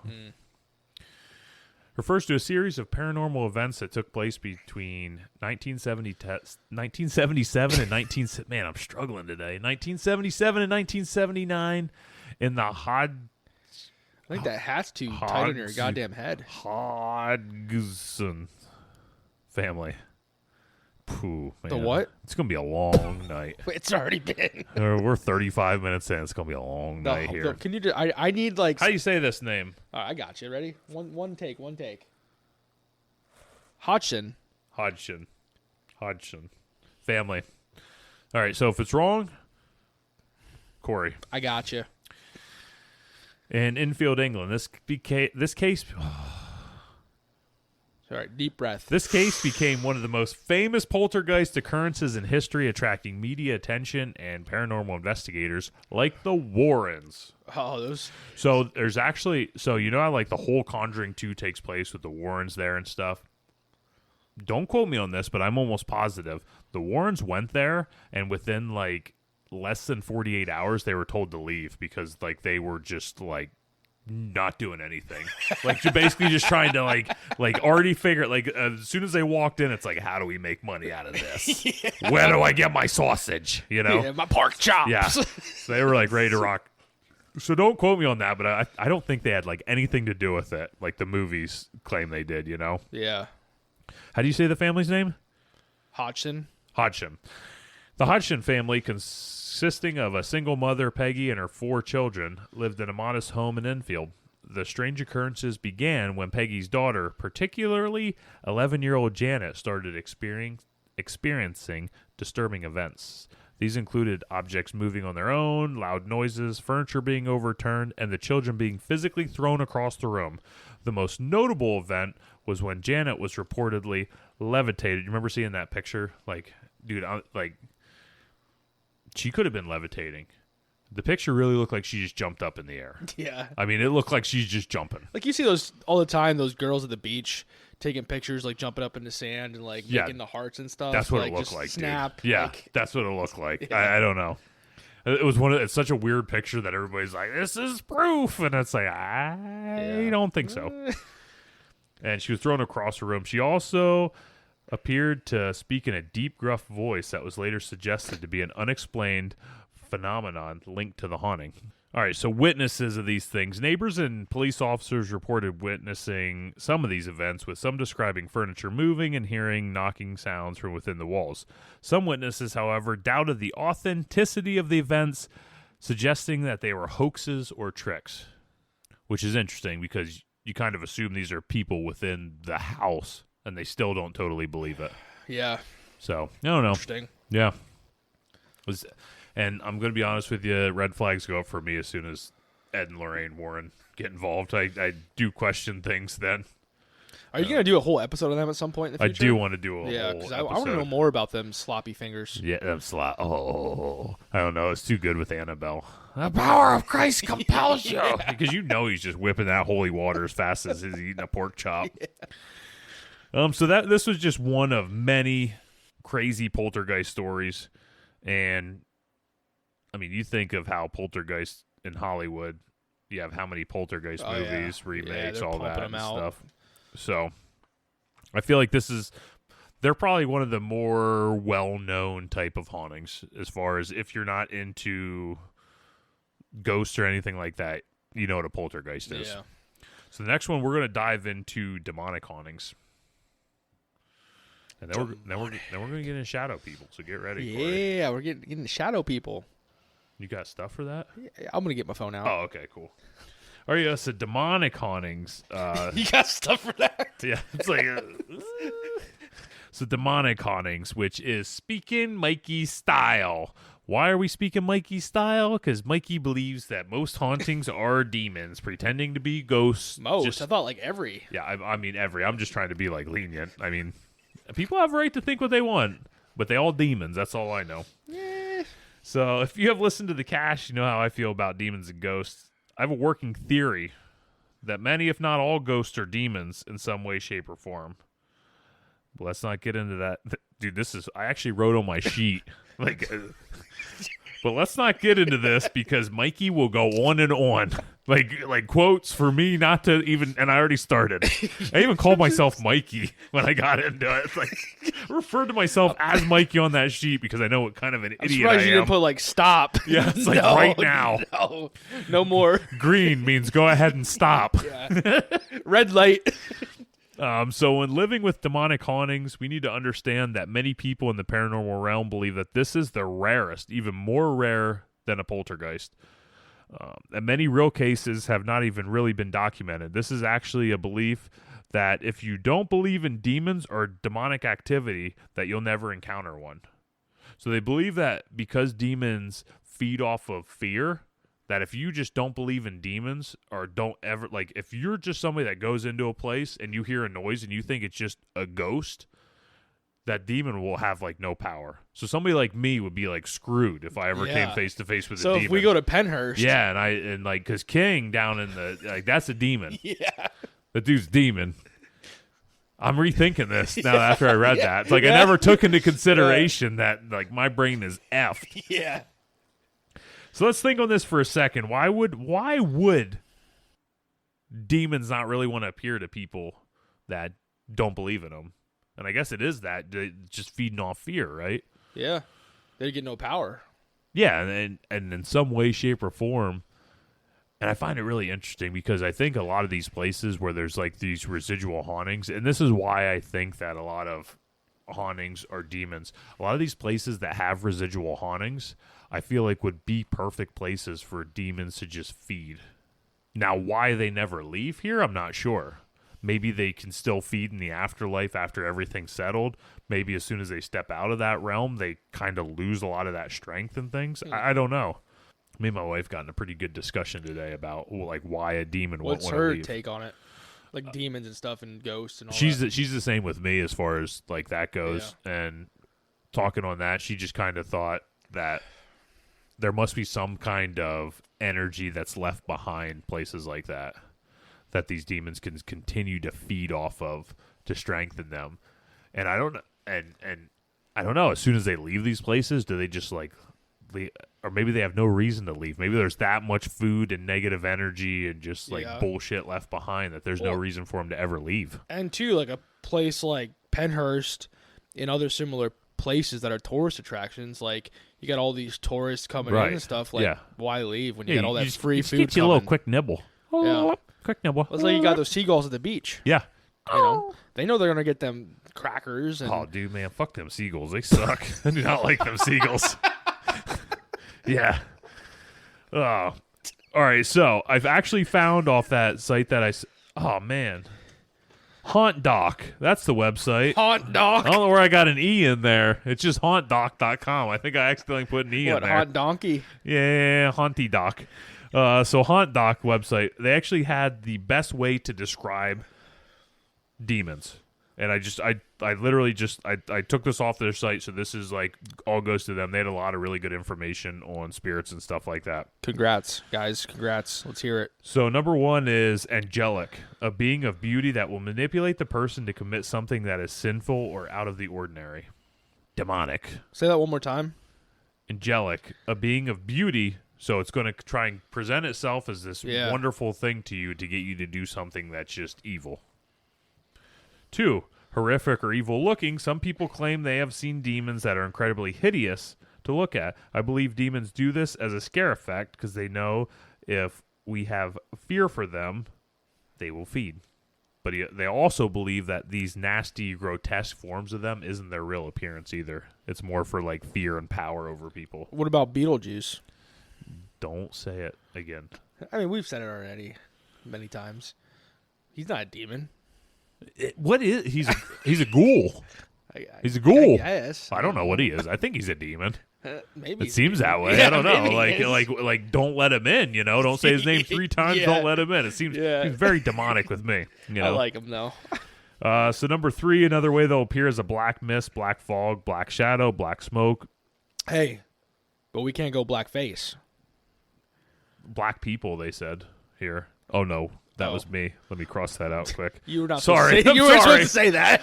Refers to a series of paranormal events that took place between 1977 and 1977 and 1979 in the I think that hat's too tight on your goddamn head. Hodgson family. Pooh, man. The what? It's going to be a long night. It's already been. We're 35 minutes in. It's going to be a long night here. Can you I need like... How do you say this name? I got you. Ready? One take. Hodgson. Family. All right, so if it's wrong, Corey. I got you. In Enfield, England, this case... All right, deep breath. This case became one of the most famous poltergeist occurrences in history, attracting media attention and paranormal investigators like the Warrens. Oh, those. So there's actually, you know how like the whole Conjuring 2 takes place with the Warrens there and stuff? Don't quote me on this, but I'm almost positive. The Warrens went there, and within like less than 48 hours, they were told to leave because like they were just like not doing anything. Like, you're basically just trying to like already figure like as soon as they walked in, it's like, how do we make money out of this? Where do I get my sausage? You know, Yeah, my pork chops. yeah. So they were like ready to rock. So don't quote me on that, but I don't think they had like anything to do with it, like the movies claim they did. You know? Yeah. How do you say the family's name? Hodgson. The Hodgson family, consisting of a single mother, Peggy, and her 4 children, lived in a modest home in Enfield. The strange occurrences began when Peggy's daughter, particularly 11-year-old Janet, started experiencing disturbing events. These included objects moving on their own, loud noises, furniture being overturned, and the children being physically thrown across the room. The most notable event was when Janet was reportedly levitated. You remember seeing that picture? Like, dude, she could have been levitating. The picture really looked like she just jumped up in the air. Yeah. I mean, it looked like she's just jumping. Like you see those all the time, those girls at the beach taking pictures, like jumping up in the sand and like making the hearts and stuff. That's what like, it looked just like, snap. dude. Yeah, Like, that's what it looked like. Yeah. I don't know. It's such a weird picture that everybody's like, this is proof. And it's like, I don't think so. And she was thrown across the room. She also appeared to speak in a deep, gruff voice that was later suggested to be an unexplained phenomenon linked to the haunting. All right, so witnesses of these things. Neighbors and police officers reported witnessing some of these events, with some describing furniture moving and hearing knocking sounds from within the walls. Some witnesses, however, doubted the authenticity of the events, suggesting that they were hoaxes or tricks, which is interesting because you kind of assume these are people within the house, and they still don't totally believe it. yeah. So, I don't know. Interesting. Yeah. And I'm going to be honest with you, red flags go up for me as soon as Ed and Lorraine Warren get involved. I do question things then. Are you going to do a whole episode on them at some point in the I future? do want to do a whole because I episode. want to know more about them sloppy fingers. Yeah, them I don't know. It's too good with Annabelle. The power of Christ compels you. Because you know he's just whipping that holy water as fast as he's eating a pork chop. So this was just one of many crazy poltergeist stories. And I mean, you think of how poltergeist in Hollywood, you have how many poltergeist movies, remakes, all that and stuff. So I feel like they're probably one of the more well-known type of hauntings as far as if you're not into ghosts or anything like that, you know what a poltergeist is. Yeah. So the next one, we're going to dive into demonic hauntings. And then we're going to get into shadow people, so get ready. Corey. Yeah, we're getting shadow people. You got stuff for that? Yeah, I'm going to get my phone out. Oh, okay, cool. All right, so demonic hauntings. You got stuff for that? Yeah, it's like... So demonic hauntings, which is speaking Mikey style. Why are we speaking Mikey style? Because Mikey believes that most hauntings are demons pretending to be ghosts. Most? I thought like every. Yeah, I mean every. I'm just trying to be like lenient. I mean, people have a right to think what they want, but they all demons. That's all I know. Yeah. So if you have listened to the cast, you know how I feel about demons and ghosts. I have a working theory that many, if not all, ghosts are demons in some way, shape, or form. But let's not get into that. Dude, I actually wrote on my sheet. But let's not get into this because Mikey will go on and on. Like quotes for me not to even, and I already started. I even called myself Mikey when I got into it. It's like, I referred to myself as Mikey on that sheet because I know what kind of an idiot I am. I'm surprised you didn't put like stop. Yeah, it's like right now. No more. Green means go ahead and stop. Yeah. Red light. So when living with demonic hauntings, we need to understand that many people in the paranormal realm believe that this is the rarest, even more rare than a poltergeist. And many real cases have not even really been documented. This is actually a belief that if you don't believe in demons or demonic activity, that you'll never encounter one. So they believe that because demons feed off of fear, that if you just don't believe in demons or don't ever, like if you're just somebody that goes into a place and you hear a noise and you think it's just a ghost, that demon will have like no power. So somebody like me would be like screwed if I ever came face to face with a demon. So if we go to Penhurst. Yeah, and like, cause King down in the, like that's a demon. Yeah. The dude's demon. I'm rethinking this now after I read that. It's like I never took into consideration that like my brain is effed. Yeah. So let's think on this for a second. Why would demons not really want to appear to people that don't believe in them. And I guess it is that just feeding off fear, right? Yeah. They get no power. Yeah, and in some way, shape, or form. And I find it really interesting because I think a lot of these places where there's like these residual hauntings, and this is why I think that a lot of hauntings are demons. A lot of these places that have residual hauntings, I feel like would be perfect places for demons to just feed. Now, why they never leave here, I'm not sure. Maybe they can still feed in the afterlife after everything's settled. Maybe as soon as they step out of that realm, they kind of lose a lot of that strength and things. I don't know. Me and my wife got in a pretty good discussion today about like why a demon won't want to leave. What's her take on it? Like demons and stuff and ghosts and all she's that. She's the same with me as far as like that goes. Yeah. And talking on that, she just kind of thought that there must be some kind of energy that's left behind places like that these demons can continue to feed off of to strengthen them. And I don't and I don't know, as soon as they leave these places, do they just like or maybe they have no reason to leave. Maybe there's that much food and negative energy and just like bullshit left behind that there's no reason for them to ever leave. And too, like a place like Penhurst and other similar places that are tourist attractions, like you got all these tourists coming in and stuff. Like, why leave when you got all that free food? Get you a little quick nibble. Yeah. Quick nibble. It's like you got those seagulls at the beach. Yeah. You know, they know they're gonna get them crackers. And... Oh, dude, man, fuck them seagulls. They suck. I do not like them seagulls. Yeah. Oh. All right, so I've actually found off that site that oh, man. Haunt Doc. That's the website. Haunt Doc. I don't know where I got an E in there. It's just hauntdoc.com. I think I accidentally put an E in there. Haunt Donkey? Yeah, Haunty Doc. So Haunt Doc website, they actually had the best way to describe demons. And I literally just took this off their site, so this is like all goes to them. They had a lot of really good information on spirits and stuff like that. Congrats, guys. Congrats. Let's hear it. So number 1 is angelic, a being of beauty that will manipulate the person to commit something that is sinful or out of the ordinary. Demonic. Say that one more time. Angelic, a being of beauty, so it's going to try and present itself as this wonderful thing to you to get you to do something that's just evil. 2, horrific or evil looking. Some people claim they have seen demons that are incredibly hideous to look at. I believe demons do this as a scare effect because they know if we have fear for them, they will feed. But they also believe that these nasty, grotesque forms of them isn't their real appearance either. It's more for like fear and power over people. What about Beetlejuice? Don't say it again. I mean, we've said it already many times. He's not a demon. What is he's a ghoul. He's a ghoul. I guess. I don't know what he is. I think he's a demon. Maybe it seems that way. Yeah, I don't know. Like don't let him in. You know, don't say his name 3 times. Don't let him in. It seems very demonic with me. You know? I like him though. So number 3, another way they'll appear is a black mist, black fog, black shadow, black smoke. Hey, but we can't go black face. Black people, they said here. Oh no. That was me. Let me cross that out quick. You were not sorry. You were supposed to say that.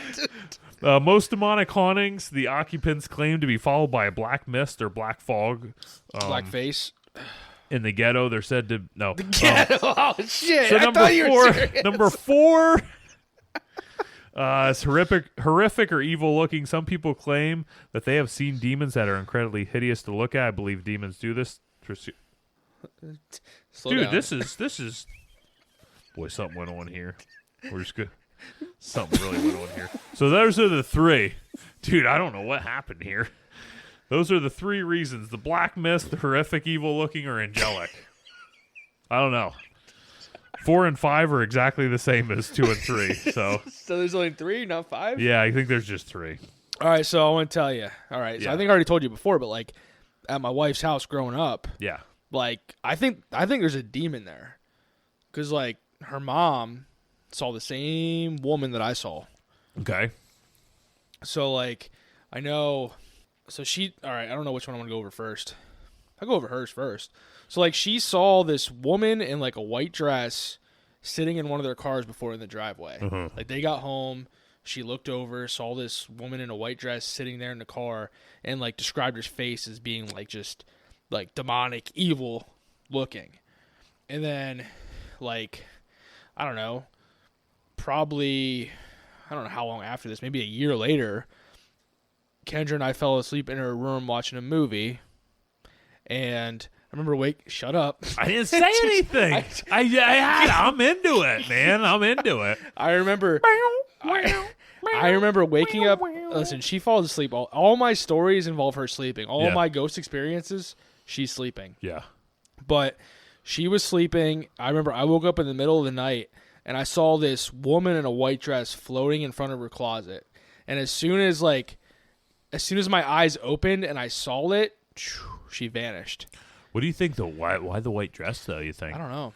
Most demonic hauntings, the occupants claim to be followed by a black mist or black fog. Black face. In the ghetto, they're said to no. The ghetto. Oh shit! So I thought you were serious. Number 4. It's horrific or evil looking. Some people claim that they have seen demons that are incredibly hideous to look at. I believe demons do this. Slow down. This is. Boy, something went on here. We're just good. Something really went on here. So those are the 3. Dude, I don't know what happened here. Those are the 3 reasons. The black mist, the horrific, evil looking, or angelic. I don't know. 4 and 5 are exactly the same as 2 and 3. So there's only 3, not 5? Yeah, I think there's just 3. All right, so I want to tell you. All right, so I think I already told you before, but like at my wife's house growing up, like I think there's a demon there. Because like her mom saw the same woman that I saw. Okay. So, like, I know... So she... All right, I don't know which one I want to go over first. I'll go over hers first. So, like, she saw this woman in, like, a white dress sitting in one of their cars before in the driveway. Mm-hmm. Like, they got home. She looked over, saw this woman in a white dress sitting there in the car, and, like, described her face as being, like, just, like, demonic, evil looking. And then, like... I don't know, probably, I don't know how long after this, maybe a year later, Kendra and I fell asleep in her room watching a movie, and I remember shut up. I didn't say anything. I'm into it, man. I'm into it. I remember waking up. Listen, she falls asleep. All my stories involve her sleeping. All my ghost experiences, she's sleeping. Yeah. But she was sleeping. I remember I woke up in the middle of the night, and I saw this woman in a white dress floating in front of her closet. And as soon as my eyes opened and I saw it, she vanished. What do you think, though? Why the white dress, though, you think? I don't know.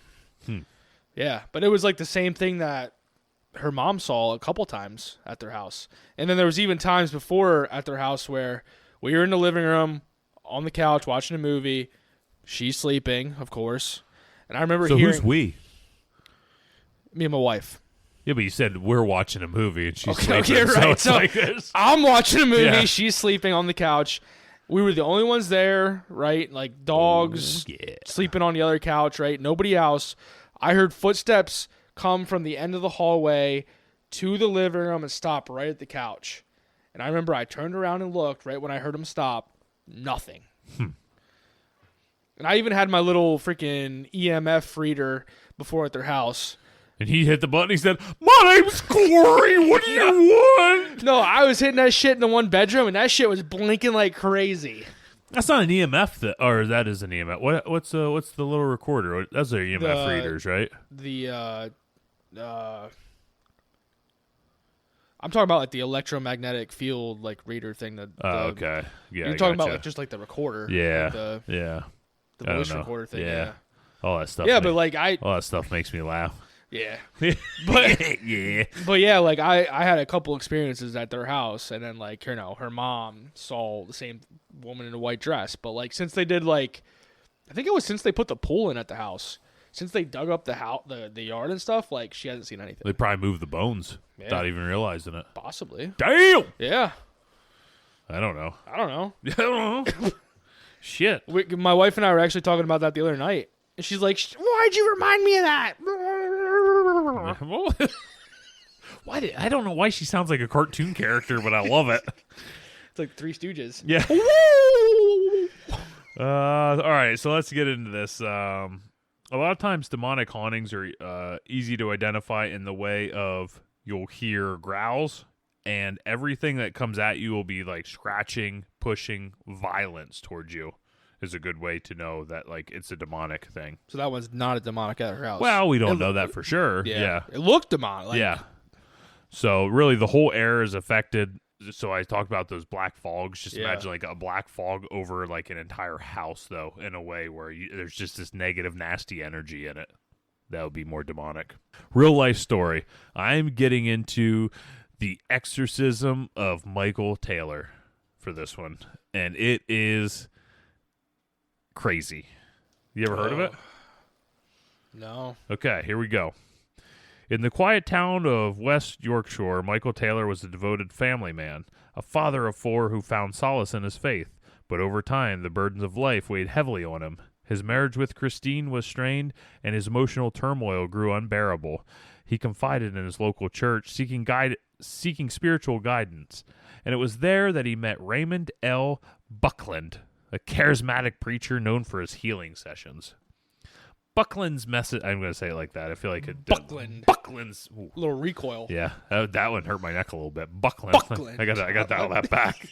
Yeah, but it was like the same thing that her mom saw a couple times at their house. And then there was even times before at their house where we were in the living room on the couch watching a movie. She's sleeping, of course. And I remember hearing... who's we? Me and my wife. Yeah, but you said we're watching a movie and she's sleeping. Okay, right. So it's like I'm watching a movie. She's sleeping on the couch. We were the only ones there, right? Like dogs sleeping on the other couch, right? Nobody else. I heard footsteps come from the end of the hallway to the living room and stop right at the couch. And I remember I turned around and looked right when I heard them stop. Nothing. And I even had my little freaking EMF reader before at their house. And he hit the button. He said, "My name's Corey. What do you want?" No, I was hitting that shit in the one bedroom, and that shit was blinking like crazy. That's not an EMF, or that is an EMF. What's the little recorder? Those are EMF readers, right? I'm talking about like the electromagnetic field like reader thing. Okay. Yeah, you're talking about like just like the recorder. Yeah. Like the voice recorder thing. Yeah. All that stuff. Yeah, but like all that stuff makes me laugh. Yeah. But yeah. But yeah, like I had a couple experiences at their house, and then like her mom saw the same woman in a white dress. But like since they did like, I think it was since they put the pool in at the house, since they dug up the house, the yard and stuff, like she hasn't seen anything. They probably moved the bones without even realizing it. Possibly. Damn. Yeah. I don't know. I don't know. Shit. My wife and I were actually talking about that the other night. And she's like, "Why'd you remind me of that?" I don't know why she sounds like a cartoon character, but I love it. It's like Three Stooges. Yeah. All right, so let's get into this. A lot of times demonic hauntings are easy to identify in the way of you'll hear growls, and everything that comes at you will be like scratching, pushing, violence towards you. Is a good way to know that like it's a demonic thing. So that one's not a demonic at her house. Well, we don't know that for sure. Yeah. It looked demonic. Yeah. So really the whole air is affected. So I talked about those black fogs. Just imagine like a black fog over like an entire house though, in a way where there's just this negative, nasty energy in it. That would be more demonic. Real life story. I'm getting into the exorcism of Michael Taylor for this one. And it is crazy. You ever heard of it? No. Okay, here we go. In the quiet town of West Yorkshire, Michael Taylor was a devoted family man, a father of 4 who found solace in his faith. But over time, the burdens of life weighed heavily on him. His marriage with Christine was strained, and his emotional turmoil grew unbearable. He confided in his local church, seeking spiritual guidance. And it was there that he met Raymond L. Buckland, a charismatic preacher known for his healing sessions. Buckland's message... I'm going to say it like that. I feel like it... Buckland's... Ooh. Little recoil. Yeah, that one hurt my neck a little bit. Buckland. I got all that back.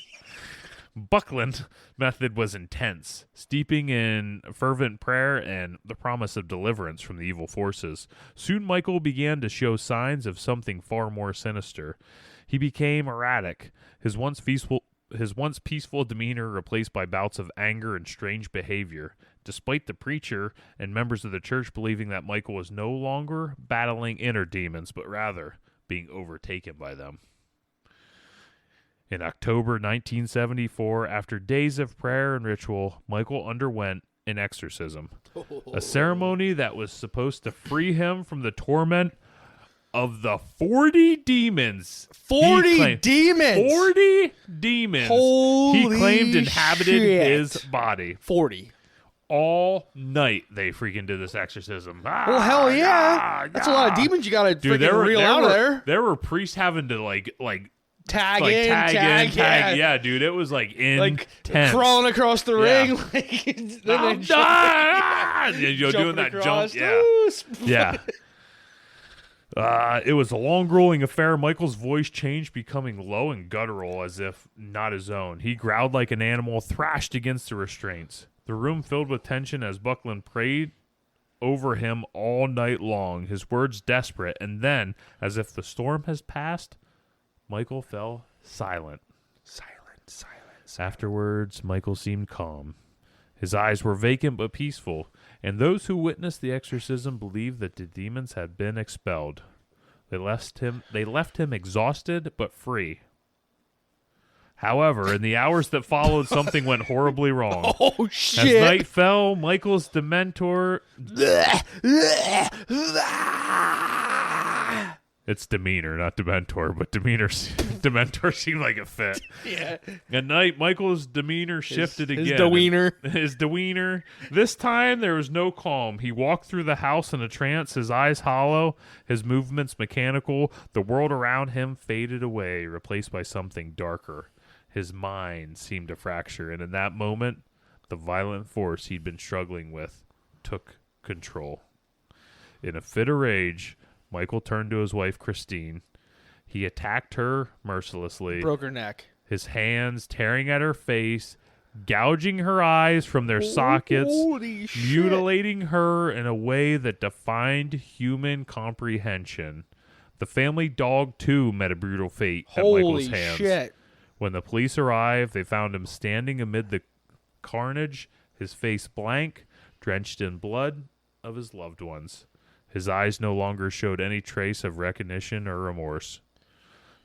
Buckland method was intense, steeping in fervent prayer and the promise of deliverance from the evil forces. Soon Michael began to show signs of something far more sinister. He became erratic, his once peaceful demeanor replaced by bouts of anger and strange behavior, despite the preacher and members of the church believing that Michael was no longer battling inner demons, but rather being overtaken by them. In October 1974, after days of prayer and ritual, Michael underwent an exorcism, a ceremony that was supposed to free him from the torment of the 40 demons. 40 demons! 40 demons Holy he claimed inhabited shit. his body. 40. all night they freaking did this exorcism. Well, hell yeah. That's a lot of demons you gotta freaking reel out of there. There were priests having to like tag like in, tag. yeah. Yeah, dude, it was like Like intense. crawling across the ring. Doing that across. jump. Yeah. Yeah. It was a long, grueling affair. Michael's voice changed, becoming low and guttural as if not his own. He growled like an animal, thrashed against the restraints. The room filled with tension as Buckland prayed over him all night long, his words desperate, and then, as if the storm has passed, Michael fell silent. Silence. Afterwards, Michael seemed calm. His eyes were vacant but peaceful, and those who witnessed the exorcism believed that the demons had been expelled. They left him exhausted but free. However, in the hours that followed, something went horribly wrong. Oh, shit. As night fell, Michael's dementor... It's demeanor, not dementor, but dementor seemed like a fit. Yeah. At night, Michael's demeanor shifted again. His demeanor. This time, there was no calm. He walked through the house in a trance, his eyes hollow, his movements mechanical. The world around him faded away, replaced by something darker. His mind seemed to fracture, and in that moment, the violent force he'd been struggling with took control. In a fit of rage, Michael turned to his wife, Christine. He attacked her mercilessly. Broke her neck. His hands tearing at her face, gouging her eyes from their sockets, mutilating her in a way that defied human comprehension. The family dog, too, met a brutal fate at Michael's hands. Holy shit. When the police arrived, they found him standing amid the carnage, his face blank, drenched in blood of his loved ones. His eyes no longer showed any trace of recognition or remorse.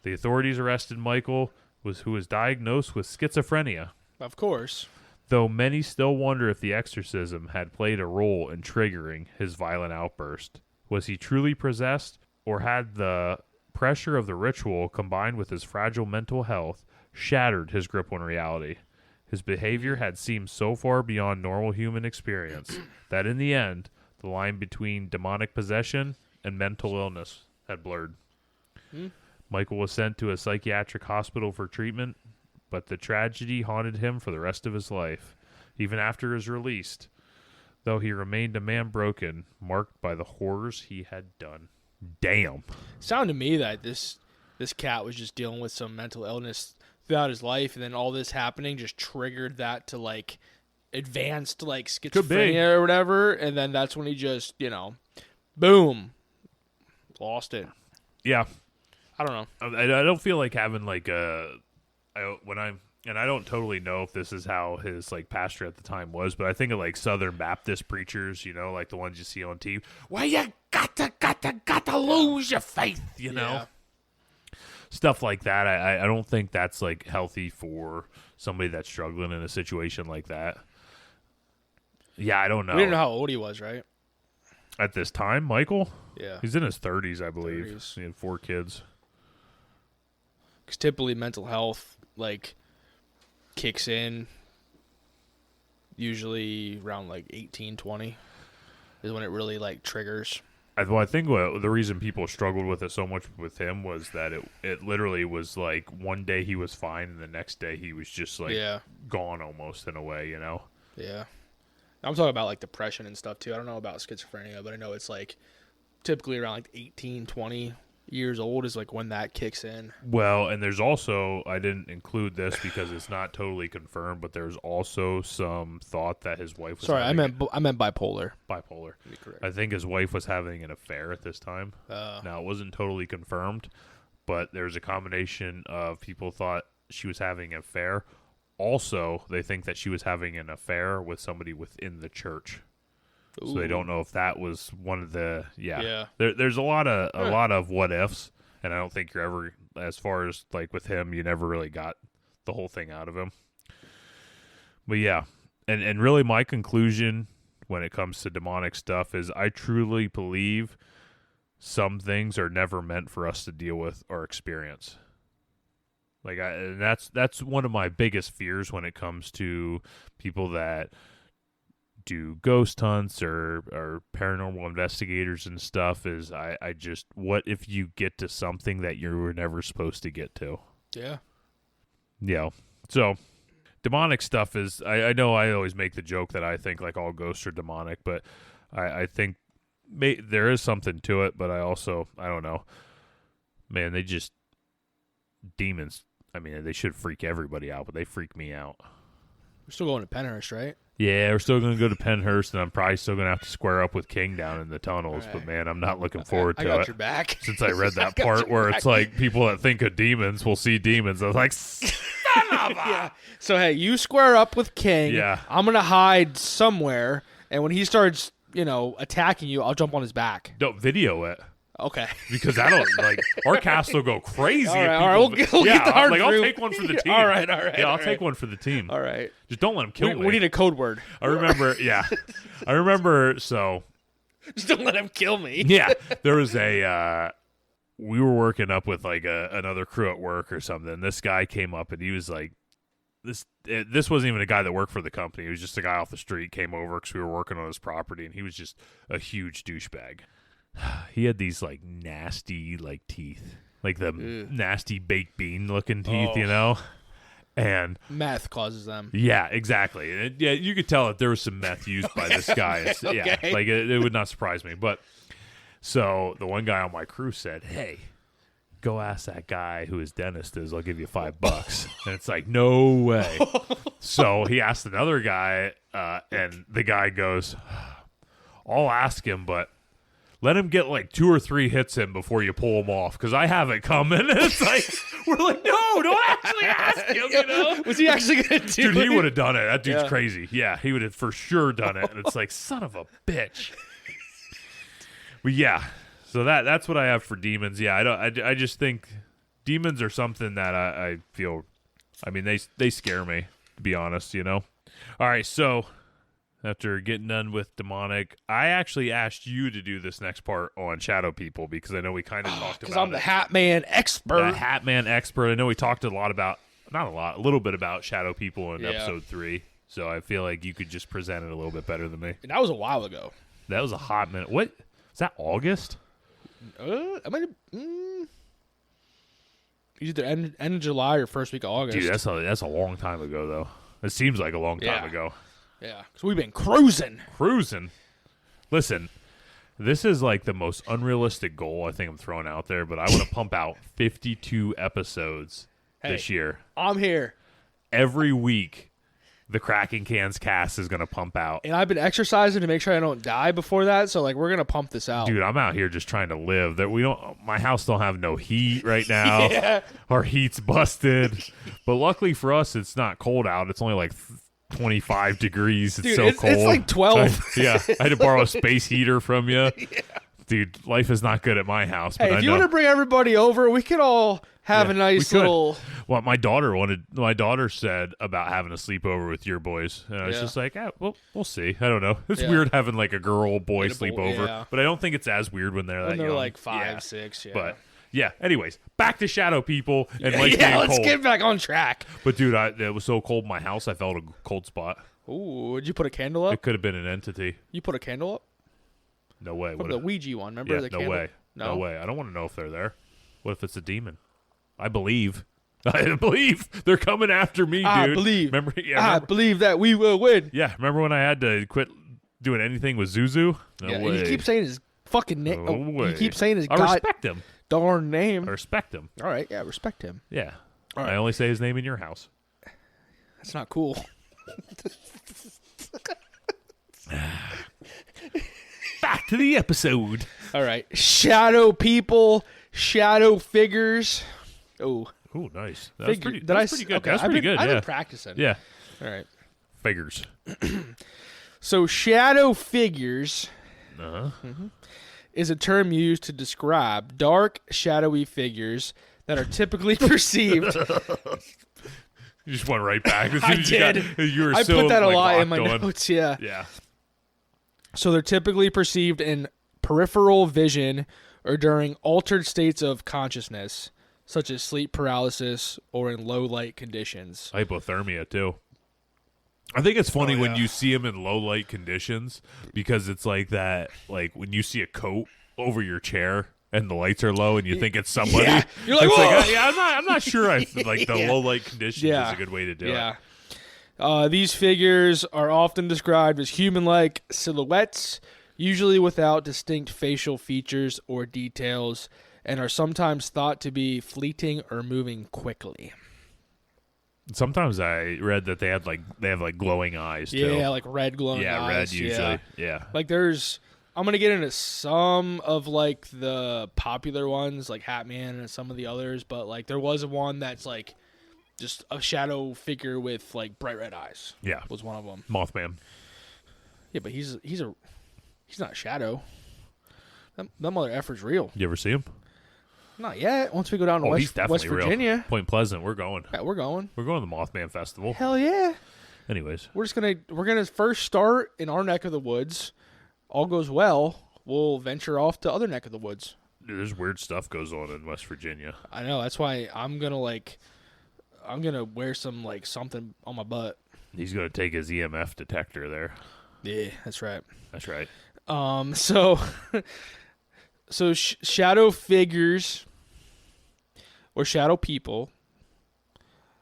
The authorities arrested Michael, who was diagnosed with schizophrenia. Of course. Though many still wonder if the exorcism had played a role in triggering his violent outburst. Was he truly possessed, or had the pressure of the ritual combined with his fragile mental health shattered his grip on reality? His behavior had seemed so far beyond normal human experience that in the end, the line between demonic possession and mental illness had blurred. Michael was sent to a psychiatric hospital for treatment, but the tragedy haunted him for the rest of his life, even after his release, though he remained a man broken, marked by the horrors he had done. Damn. Sounded to me that this cat was just dealing with some mental illness throughout his life, and then all this happening just triggered that to like advanced like schizophrenia or whatever, and then that's when he just, boom, lost it. Yeah. I don't know. I don't feel like having like and I don't totally know if this is how his like pastor at the time was, but I think of like Southern Baptist preachers, like the ones you see on TV. Well, you got to lose your faith, know. Stuff like that. I don't think that's like healthy for somebody that's struggling in a situation like that. Yeah, I don't know. We didn't know how old he was, right? At this time, Michael? Yeah. He's in his 30s, I believe. He had 4 kids. Because typically mental health, like, kicks in usually around, like, 18, 20 is when it really, like, triggers. I think the reason people struggled with it so much with him was that it literally was, like, one day he was fine and the next day he was just, like, gone almost in a way, Yeah. I'm talking about, like, depression and stuff, too. I don't know about schizophrenia, but I know it's, like, typically around, like, 18, 20 years old is, like, when that kicks in. Well, and there's also, I didn't include this because it's not totally confirmed, but there's also some thought that his wife was I meant bipolar. Bipolar. I think his wife was having an affair at this time. Now, it wasn't totally confirmed, but there's a combination of people thought she was having an affair. Also, they think that she was having an affair with somebody within the church. Ooh. So they don't know if that was one of the There's a lot of what ifs, and I don't think you're ever, as far as like with him, you never really got the whole thing out of him. But yeah, and really my conclusion when it comes to demonic stuff is I truly believe some things are never meant for us to deal with or experience. Like, and that's one of my biggest fears when it comes to people that do ghost hunts or paranormal investigators and stuff is I just, what if you get to something that you were never supposed to get to? Yeah. Yeah. So demonic stuff is, I know I always make the joke that I think like all ghosts are demonic, but I think there is something to it, but I don't know. Man, demons, I mean, they should freak everybody out, but they freak me out. We're still going to Penhurst, right? Yeah, we're still going to go to Penhurst, and I'm probably still going to have to square up with King down in the tunnels. Right. But, man, I'm not looking forward to I got it. your back. Since I read that part where it's like people that think of demons will see demons. I was like, son of a... Yeah. So, hey, you square up with King. Yeah. I'm going to hide somewhere, and when he starts, attacking you, I'll jump on his back. Don't video it. Okay. Because our cast will go crazy. All right, we'll get the hard I'll group. take one for the team. All right. Yeah, I'll take one for the team. All right. Just don't let him kill me. We need a code word. I remember, so... Just don't let him kill me. Yeah, there was we were working up with like another crew at work or something. This guy came up and he was like, this wasn't even a guy that worked for the company. He was just a guy off the street, came over because we were working on his property, and he was just a huge douchebag. He had these like nasty like teeth, like the nasty baked bean looking teeth, and meth causes them. Yeah, exactly. And you could tell that there was some meth used by this guy. Okay. Yeah, like it would not surprise me. But so the one guy on my crew said, "Hey, go ask that guy who his dentist is. I'll give you $5." And it's like, no way. So he asked another guy, and the guy goes, "I'll ask him, but let him get like 2 or 3 hits in before you pull him off, because I have it coming." And it's like, we're like, no, don't actually ask him, Was he actually going to do it? Dude, he would have done it. That dude's crazy. Yeah, he would have for sure done it. And it's like, son of a bitch. But yeah, so that's what I have for demons. Yeah, I just think demons are something that I feel, I mean, they scare me, to be honest, All right, so after getting done with demonic, I actually asked you to do this next part on shadow people, because I know we kind of talked about it. Because I'm the Hat Man expert. The Hat Man expert. I know we talked a little bit about shadow people in episode 3. So I feel like you could just present it a little bit better than me. And that was a while ago. That was a hot minute. What? Is that August? I might have... Either end of July or first week of August. Dude, that's a long time ago, though. It seems like a long time ago. Yeah, because we've been cruising. Listen, this is like the most unrealistic goal I think I'm throwing out there, but I want to pump out 52 episodes this year. I'm here. Every week, the Kraken Cans Cast is going to pump out. And I've been exercising to make sure I don't die before that, so like we're going to pump this out. Dude, I'm out here just trying to live. My house don't have no heat right now. Yeah. Our heat's busted. But luckily for us, it's not cold out. It's only like 25 degrees. It's so cold. It's like 12. I had to borrow a space heater from you. Yeah. Dude, life is not good at my house. But hey, if you want to bring everybody over, we could all have a nice little... Well, my daughter said about having a sleepover with your boys. And I was just like, well, we'll see. I don't know. It's weird having like a girl-boy sleepover. But I don't think it's as weird when they're that young. Like 5, 6, But... yeah, anyways, back to shadow people and like being let's cold. get back on track. But dude, it was so cold in my house, I felt a cold spot. Ooh, did you put a candle up? It could have been an entity. You put a candle up? No way. From the Ouija one, remember? Yeah, the no candle? way. No? No way. I don't want to know if they're there. What if it's a demon? I believe. I believe they're coming after me, dude. I believe. I believe that we will win. Yeah, remember when I had to quit doing anything with Zuzu? No way. You keep saying his fucking name. No way. You keep saying his I respect him. Darn name. I respect him. All right, yeah, respect him. Yeah. All right. I only say his name in your house. That's not cool. Back to the episode. All right. Shadow people, shadow figures. Oh. Ooh, nice. That's pretty good. Okay, That's pretty good, I've been practicing. Yeah. All right. Figures. So shadow figures Uh-huh. is a term used to describe dark, shadowy figures that are typically perceived. You just went right back. As soon I as did. You were I so, put that a like, lot in my locked on. notes, yeah. Yeah. So they're typically perceived in peripheral vision or during altered states of consciousness, such as sleep paralysis or in low light conditions. Hypothermia, too. I think it's funny when you see them in low light conditions because it's like that, like when you see a coat over your chair and the lights are low and you think it's somebody. Yeah. You're like, it's whoa! like, I'm not sure. Like the low light conditions is a good way to do it. These figures are often described as human-like silhouettes, usually without distinct facial features or details, and are sometimes thought to be fleeting or moving quickly. Sometimes I read that they have like glowing eyes too. Yeah, like red glowing eyes. Yeah, red usually. Yeah. Like I'm gonna get into some of like the popular ones, like Hatman and some of the others, but like there was one that's like just a shadow figure with like bright red eyes. Yeah, was one of them. Mothman. Yeah, but he's not a shadow. That mother effer's real. You ever see him? Not yet. Once we go down to West Virginia. Real. Point Pleasant, we're going. Yeah, we're going. We're going to the Mothman Festival. Hell yeah. Anyways. We're gonna first start in our neck of the woods. All goes well, we'll venture off to other neck of the woods. Dude, there's weird stuff goes on in West Virginia. I know, that's why I'm gonna wear some like something on my butt. He's gonna take his EMF detector there. Yeah, that's right. That's right. So shadow figures or shadow people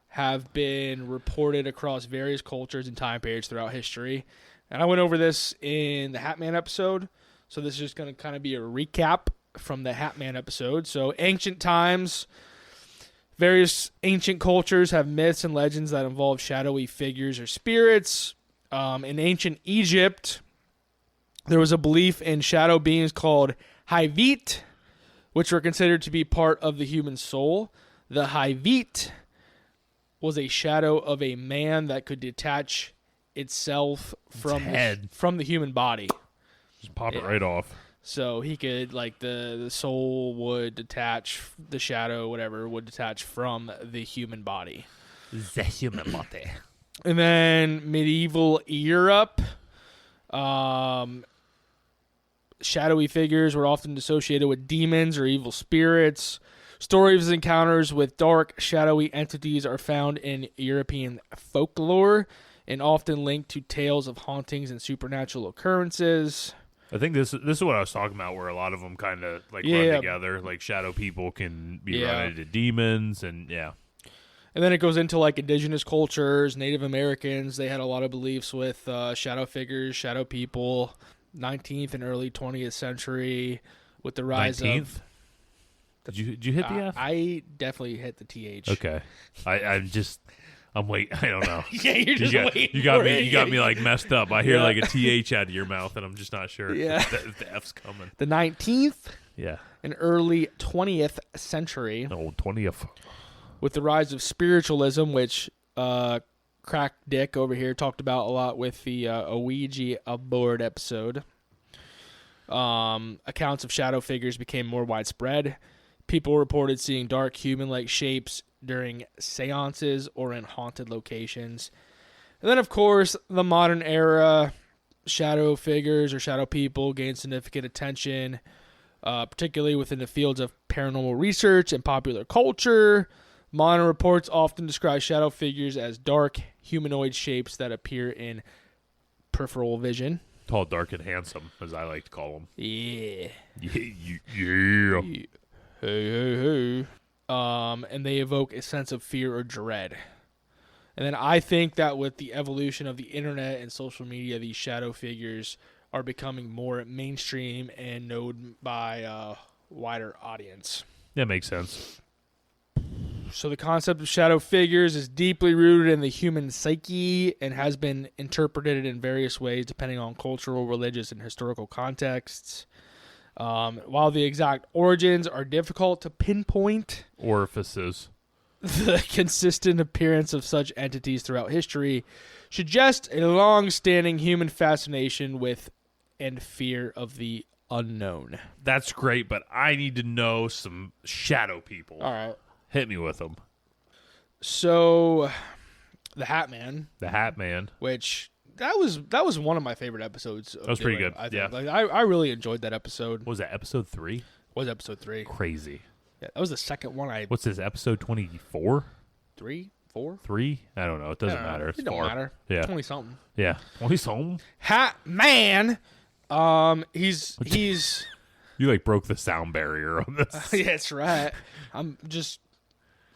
have been reported across various cultures and time periods throughout history. And I went over this in the Hatman episode, so this is just going to kind of be a recap from the Hatman episode. So ancient times, various ancient cultures have myths and legends that involve shadowy figures or spirits. In ancient Egypt, there was a belief in shadow beings called Hayvit, which were considered to be part of the human soul. The Hayvit was a shadow of a man that could detach itself from the human body. Just pop it right off. So he could, like, the soul would detach, the shadow, whatever, would detach from the human body. The human body. And then medieval Europe, shadowy figures were often associated with demons or evil spirits. Stories of encounters with dark, shadowy entities are found in European folklore and often linked to tales of hauntings and supernatural occurrences. I think this is what I was talking about, where a lot of them kind of like run together. Like shadow people can be run into demons, and And then it goes into like indigenous cultures, Native Americans. They had a lot of beliefs with shadow figures, shadow people. 19th and early 20th century with the rise 19th? of... Did you hit the F? I definitely hit the TH. Okay. I'm waiting. I don't know. Yeah, you're just waiting. You got me like messed up. I hear like a TH out of your mouth, and I'm just not sure if the F's coming. The 19th Yeah. and early 20th century. Oh, 20th. With the rise of spiritualism, which Crack Dick over here talked about a lot with the Ouija aboard episode. Accounts of shadow figures became more widespread. People reported seeing dark human-like shapes during seances or in haunted locations. And then, of course, the modern era, shadow figures or shadow people gained significant attention, particularly within the fields of paranormal research and popular culture. Modern reports often describe shadow figures as dark humanoid shapes that appear in peripheral vision. Tall, dark, and handsome, as I like to call them. Yeah. Yeah. Hey. And they evoke a sense of fear or dread. And then I think that with the evolution of the internet and social media, these shadow figures are becoming more mainstream and known by a wider audience. That makes sense. So the concept of shadow figures is deeply rooted in the human psyche and has been interpreted in various ways depending on cultural, religious, and historical contexts. While the exact origins are difficult to pinpoint, Orifices. the consistent appearance of such entities throughout history suggests a long-standing human fascination with and fear of the unknown. That's great, but I need to know some shadow people. All right. Hit me with them. So, the Hat Man. The Hat Man. Which, that was one of my favorite episodes. That was pretty good. I think. Yeah. Like, I really enjoyed that episode. What was that, episode 3? Was episode 3. Crazy. Yeah, that was the second one What's this, episode 24? 3? 4? 3? I don't know. It doesn't matter. It's It don't far. matter. Yeah. 20 something. Yeah. 20 something. Hat Man. He's You like broke the sound barrier on this. yeah, that's right. I'm just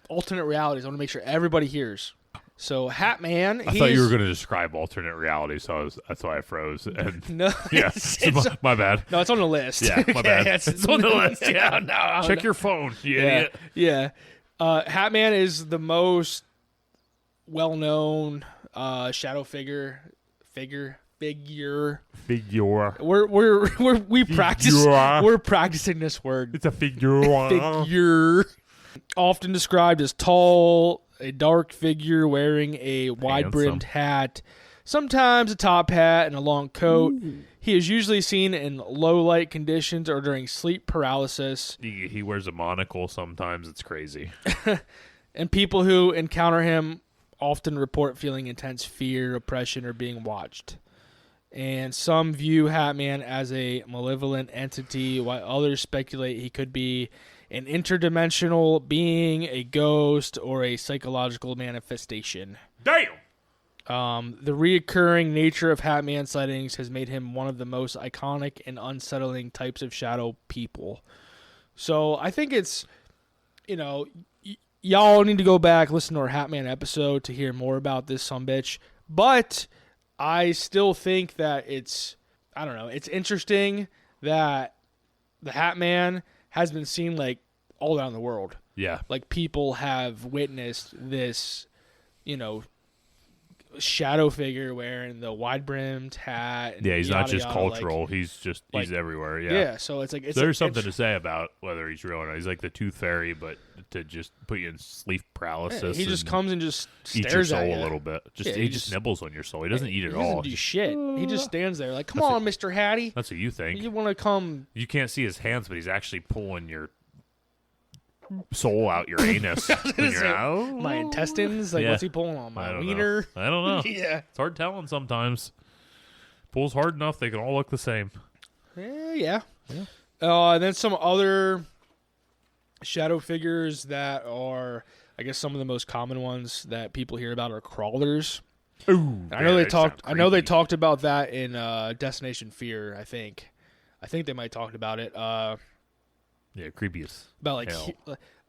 alternate realities. I want to make sure everybody hears. So Hat Man. I thought you were going to describe alternate reality, so that's why I froze. And No, yeah, my bad. No, it's on the list. Yeah, my bad. It's on the list. Yeah, no. Check your phone, you Yeah, idiot. yeah. Hat Man is the most well-known shadow figure. We're practicing this word. It's a figure. Figure. Often described as tall, a dark figure wearing a wide-brimmed hat, sometimes a top hat and a long coat. Ooh. He is usually seen in low-light conditions or during sleep paralysis. He wears a monocle sometimes. It's crazy. And people who encounter him often report feeling intense fear, oppression, or being watched. And some view Hat Man as a malevolent entity, while others speculate he could be an interdimensional being, a ghost, or a psychological manifestation. Damn! The reoccurring nature of Hat Man sightings has made him one of the most iconic and unsettling types of shadow people. So I think it's, y'all need to go back, listen to our Hat Man episode to hear more about this sumbitch. But I still think that it's interesting that the Hat Man has been seen like all around the world. Yeah. Like people have witnessed this, shadow figure wearing the wide-brimmed hat. And he's not just cultural. Like, he's everywhere. Yeah. Yeah. So it's like there's something to say about whether he's real or not. He's like the tooth fairy, but to just put you in sleep paralysis. He just comes and just eats your stares soul at you a little bit. He just nibbles on your soul. He doesn't eat it he all. He doesn't do shit. He just stands there like, "Come on, Mr. Hattie." That's what you think. You want to come? You can't see his hands, but he's actually pulling your soul out your anus. My intestines? Like, what's he pulling on? My wiener? I don't know. Yeah. It's hard telling sometimes. Pulls hard enough, they can all look the same. Yeah. And then some other shadow figures that are, I guess, some of the most common ones that people hear about are crawlers. Ooh, I know they talked about that in Destination Fear. I think they might talk about it. Yeah, creepiest. About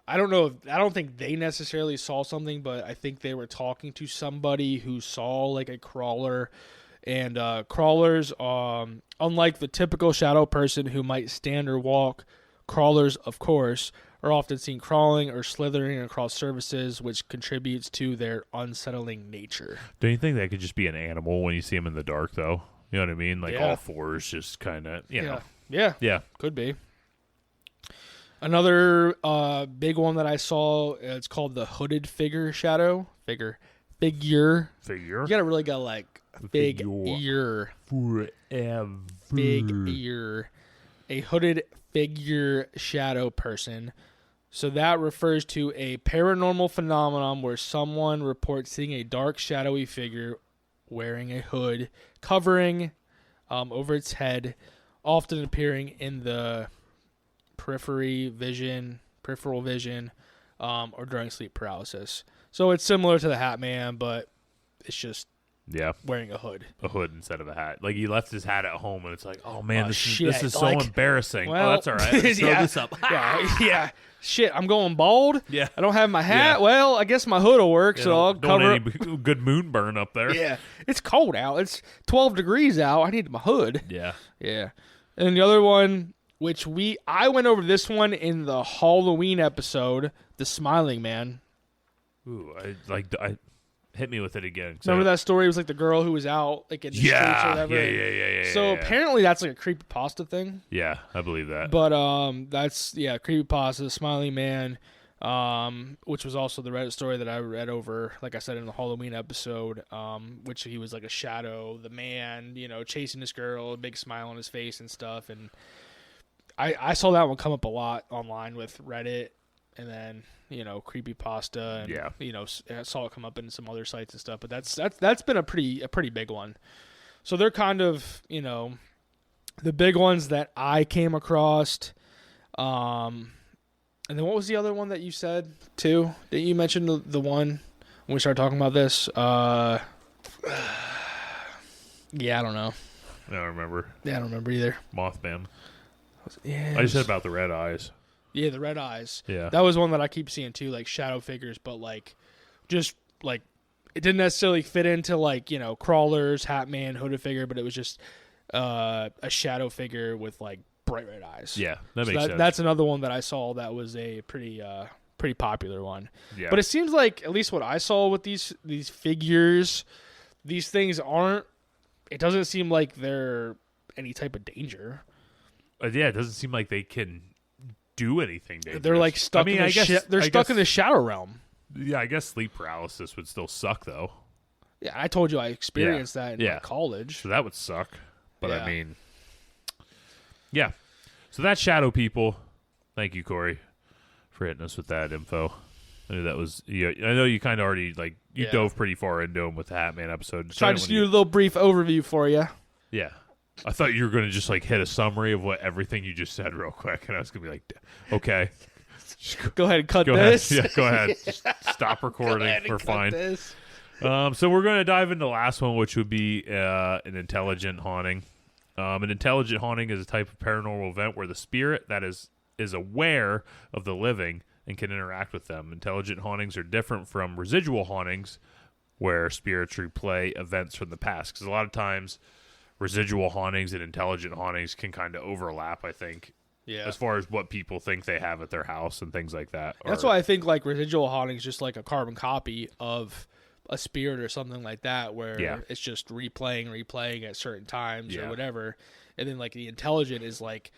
I don't know. I don't think they necessarily saw something, but I think they were talking to somebody who saw like a crawler. And crawlers, unlike the typical shadow person who might stand or walk, crawlers, of course, are often seen crawling or slithering across surfaces, which contributes to their unsettling nature. Don't you think that could just be an animal when you see them in the dark, though? You know what I mean? Like all fours, just kind of, know. Yeah. Could be. Another big one that I saw, it's called the hooded figure shadow. Figure. You really got like big ear. Forever. Big ear. A hooded figure shadow person. So that refers to a paranormal phenomenon where someone reports seeing a dark, shadowy figure wearing a hood, covering over its head, often appearing in the peripheral vision, or during sleep paralysis. So it's similar to the Hat Man, but it's just wearing a hood. A hood instead of a hat. Like he left his hat at home, and it's like, oh man, this is so like, embarrassing. Well, that's all right. Let's throw this up. yeah. Shit, I'm going bald. Yeah. I don't have my hat. Yeah. Well, I guess my hood will work, so I'll cover any good moon burn up there. Yeah. It's cold out. It's 12 degrees out. I need my hood. Yeah. Yeah. And the other one, which I went over this one in the Halloween episode, the Smiling Man. Ooh, I hit me with it again. Remember that story? It was like the girl who was out like in the streets or whatever. Yeah. So apparently that's like a creepypasta thing. Yeah, I believe that. But that's creepypasta, the Smiling Man, which was also the Reddit story that I read over, like I said in the Halloween episode, which he was like a shadow, the man, chasing this girl, a big smile on his face and stuff. And I saw that one come up a lot online with Reddit, and then creepypasta, and I saw it come up in some other sites and stuff. But that's been a pretty big one. So they're kind of the big ones that I came across. And then what was the other one that you said too? That you mentioned the one when we start talking about this. Yeah, I don't know. I don't remember. Yeah, I don't remember either. Mothman. Yeah, I just said about the red eyes. Yeah, the red eyes. Yeah. That was one that I keep seeing too, like shadow figures, but like just like it didn't necessarily fit into like, you know, crawlers, Hat Man, hooded figure, but it was just a shadow figure with like bright red eyes. Yeah, that makes sense. That's another one that I saw that was a pretty popular one. Yeah. But it seems like at least what I saw with these figures, these things aren't. It doesn't seem like they're any type of danger. Yeah, it doesn't seem like they can do anything dangerous. They're like stuck. They're stuck in the shadow realm. Yeah, I guess sleep paralysis would still suck though. Yeah, I told you I experienced that in college. So that would suck. But Yeah. I mean, yeah. So that's Shadow People. Thank you, Corey, for hitting us with that info. I knew that was. Yeah, I know you kind of already dove pretty far into them with the Hat Man episode. Try to just do a little brief overview for you. Yeah. I thought you were going to just like hit a summary of what everything you just said real quick, and I was going to be like, okay. Go ahead and cut Go this. ahead. Yeah, go ahead. Just stop recording. We're fine. So we're going to dive into the last one, which would be an intelligent haunting. An intelligent haunting is a type of paranormal event where the spirit that is aware of the living and can interact with them. Intelligent hauntings are different from residual hauntings, where spirits replay events from the past. Because a lot of times, residual hauntings and intelligent hauntings can kind of overlap, I think. Yeah. As far as what people think they have at their house and things like that. That's why I think like residual haunting is just like a carbon copy of a spirit or something like that, where it's just replaying at certain times or whatever. And then like the intelligent is like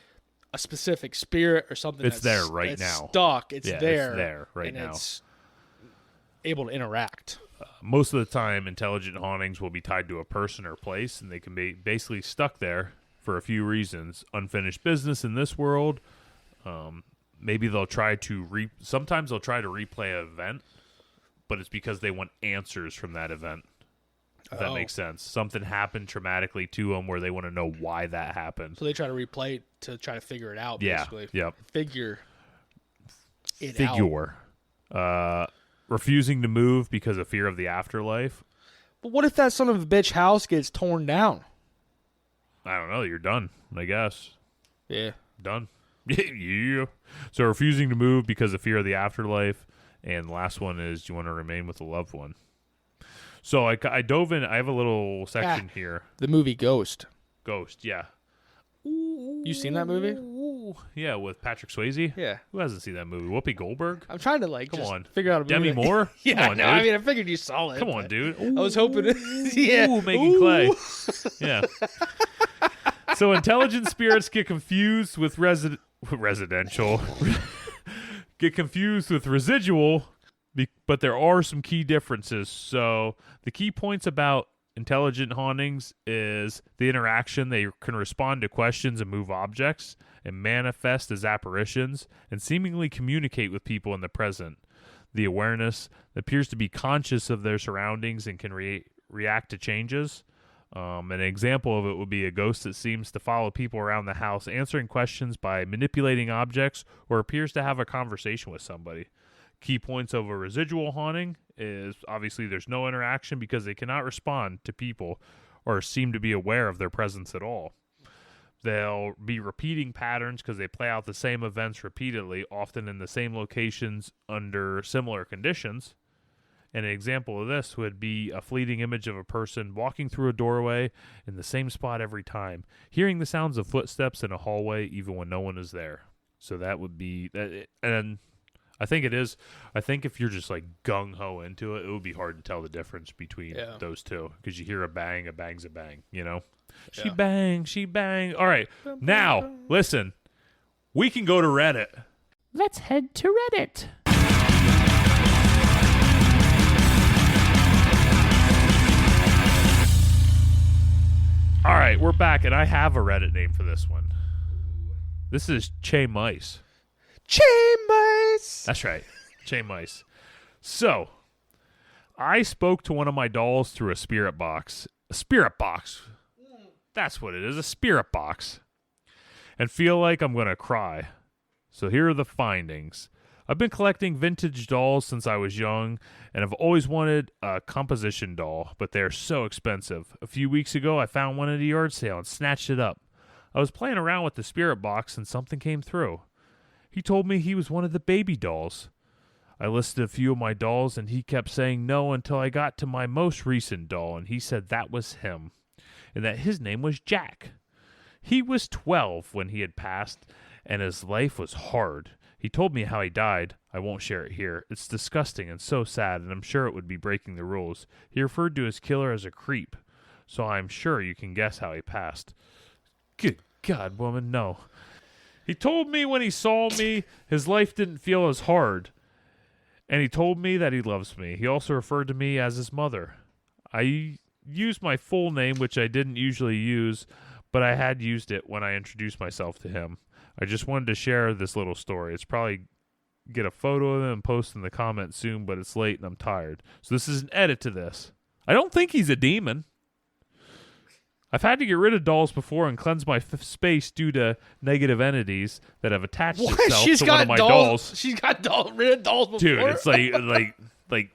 a specific spirit or something it's there right now. Stuck. It's there. It's there right now. It's able to interact. Most of the time, intelligent hauntings will be tied to a person or place, and they can be basically stuck there for a few reasons. Unfinished business in this world. Maybe they'll try to sometimes they'll try to replay an event, but it's because they want answers from that event. If that makes sense. Something happened traumatically to them where they want to know why that happened. So they try to replay it to try to figure it out, basically. Yep. Figure it out. Refusing to move because of fear of the afterlife. But what if that son of a bitch house gets torn down? I don't know. You're done, I guess. Yeah. Done. Yeah. So refusing to move because of fear of the afterlife. And the last one is, do you want to remain with a loved one? So I dove in. I have a little section here. The movie Ghost. Ghost, yeah. You seen that movie? Yeah, with Patrick Swayze. Yeah. Who hasn't seen that movie? Whoopi Goldberg. I'm trying to Come on. figure out a movie. Demi Moore. Yeah, Come on, dude. I mean, I figured you saw it. Come on, dude. I was hoping. Yeah. Ooh, making clay. Yeah. So intelligent spirits get confused with residential. Get confused with residual, but there are some key differences. So the key points about intelligent hauntings is the interaction. They can respond to questions and move objects and manifest as apparitions and seemingly communicate with people in the present. The awareness appears to be conscious of their surroundings and can react to changes. An example of it would be a ghost that seems to follow people around the house, answering questions by manipulating objects, or appears to have a conversation with somebody. Key points of a residual haunting is obviously there's no interaction because they cannot respond to people or seem to be aware of their presence at all. They'll be repeating patterns because they play out the same events repeatedly, often in the same locations under similar conditions. And an example of this would be a fleeting image of a person walking through a doorway in the same spot every time, hearing the sounds of footsteps in a hallway even when no one is there. So that would be that. And I think it is. I think if you're just like gung-ho into it, it would be hard to tell the difference between those two because you hear a bang's a bang, you know? Yeah. She bang. All right, now, listen. We can go to Reddit. Let's head to Reddit. All right, we're back, and I have a Reddit name for this one. This is Che Mice. Che Mice! That's right, Che Mice. So, I spoke to one of my dolls through a spirit box. A spirit box. That's what it is, a spirit box. And feel like I'm going to cry. So here are the findings. I've been collecting vintage dolls since I was young, and I've always wanted a composition doll, but they're so expensive. A few weeks ago, I found one at a yard sale and snatched it up. I was playing around with the spirit box, and something came through. He told me he was one of the baby dolls. I listed a few of my dolls, and he kept saying no until I got to my most recent doll, and he said that was him, and that his name was Jack. He was 12 when he had passed, and his life was hard. He told me how he died. I won't share it here. It's disgusting and so sad, and I'm sure it would be breaking the rules. He referred to his killer as a creep, so I'm sure you can guess how he passed. Good God, woman, no. He told me when he saw me, his life didn't feel as hard, and he told me that he loves me. He also referred to me as his mother. I used my full name, which I didn't usually use, but I had used it when I introduced myself to him. I just wanted to share this little story. It's probably get a photo of him and post in the comments soon, but it's late and I'm tired. So this is an edit to this. I don't think he's a demon. I've had to get rid of dolls before and cleanse my space due to negative entities that have attached itself to one of my dolls. She's got rid of dolls before? Dude, it's like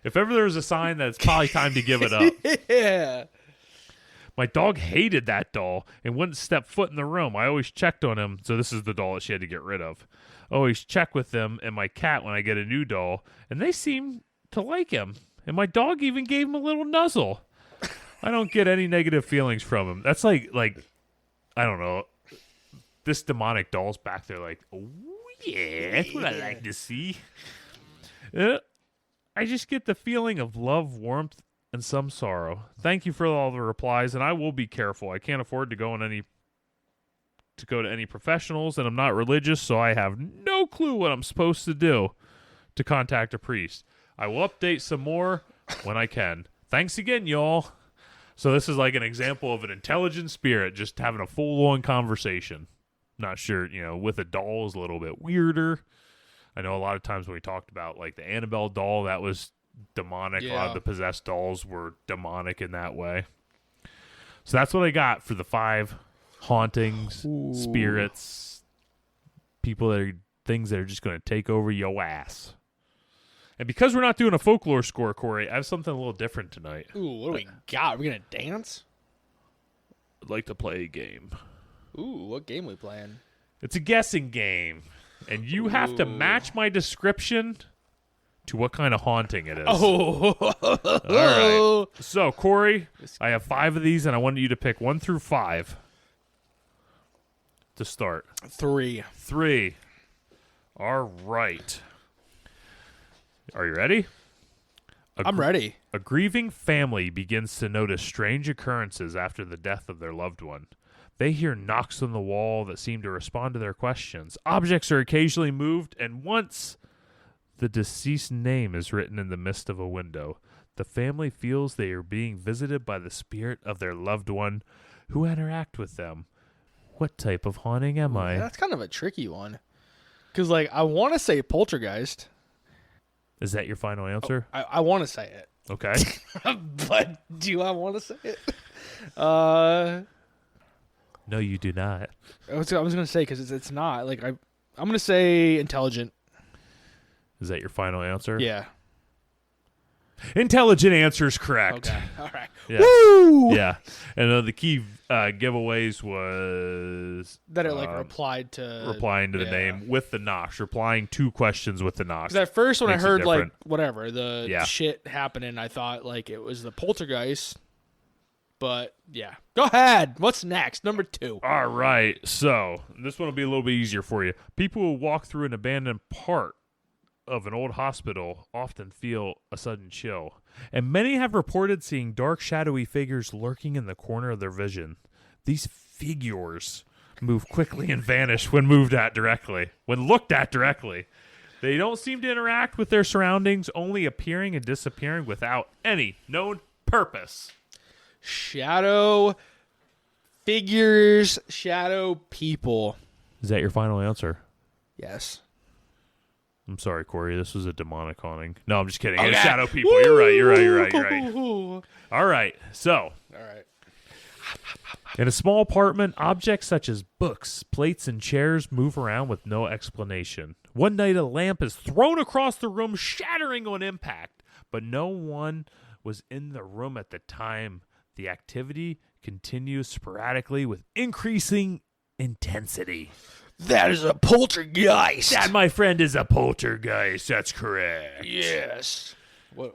if ever there was a sign that it's probably time to give it up. Yeah. My dog hated that doll and wouldn't step foot in the room. I always checked on him, so this is the doll that she had to get rid of. I always check with them and my cat when I get a new doll, and they seem to like him. And my dog even gave him a little nuzzle. I don't get any negative feelings from him. That's like I don't know. This demonic doll's back there like, oh yeah, that's what I like to see. I just get the feeling of love, warmth, and some sorrow. Thank you for all the replies, and I will be careful. I can't afford to go to any professionals, and I'm not religious, so I have no clue what I'm supposed to do to contact a priest. I will update some more when I can. Thanks again, y'all. So this is like an example of an intelligent spirit just having a full-on conversation. Not sure, with a doll is a little bit weirder. I know a lot of times when we talked about like the Annabelle doll, that was demonic. Yeah. A lot of the possessed dolls were demonic in that way. So that's what I got for the 5 hauntings, spirits, things that are just going to take over your ass. And because we're not doing a folklore score, Corey, I have something a little different tonight. Ooh, what do we got? Are we going to dance? I'd like to play a game. Ooh, what game we playing? It's a guessing game. And you have to match my description to what kind of haunting it is. Oh. All right. So, Corey, I have 5 of these, and I want you to pick 1 through 5 to start. 3. 3. All right. Are you ready? I'm ready. A grieving family begins to notice strange occurrences after the death of their loved one. They hear knocks on the wall that seem to respond to their questions. Objects are occasionally moved, and once the deceased name is written in the mist of a window, the family feels they are being visited by the spirit of their loved one who interact with them. What type of haunting am I? That's kind of a tricky one. Because, I want to say poltergeist. Is that your final answer? I want to say it. Okay. But do I want to say it? No, you do not. I was going to say, because it's not. I'm going to say intelligent. Is that your final answer? Yeah. Intelligent answer is correct. Okay. All right. Yeah. Woo! Yeah. And the key giveaways was That it replying to the name with the knocks, replying 2 questions with the knocks. Because at first when Makes I it heard different. whatever the shit happening, I thought it was the poltergeist. But yeah, go ahead. What's next? Number 2. All right. So this one will be a little bit easier for you. People who walk through an abandoned part of an old hospital often feel a sudden chill, and many have reported seeing dark, shadowy figures lurking in the corner of their vision. These figures move quickly and vanish when looked at directly. They don't seem to interact with their surroundings, only appearing and disappearing without any known purpose. Shadow figures, shadow people. Is that your final answer? Yes. I'm sorry, Corey. This was a demonic haunting. No, I'm just kidding. Okay. It's shadow people. You're right. All right. So, All right. in a small apartment, objects such as books, plates, and chairs move around with no explanation. One night, a lamp is thrown across the room, shattering on impact, but no one was in the room at the time. The activity continues sporadically with increasing intensity. That is a poltergeist. That, my friend, is a poltergeist. That's correct. Yes. What?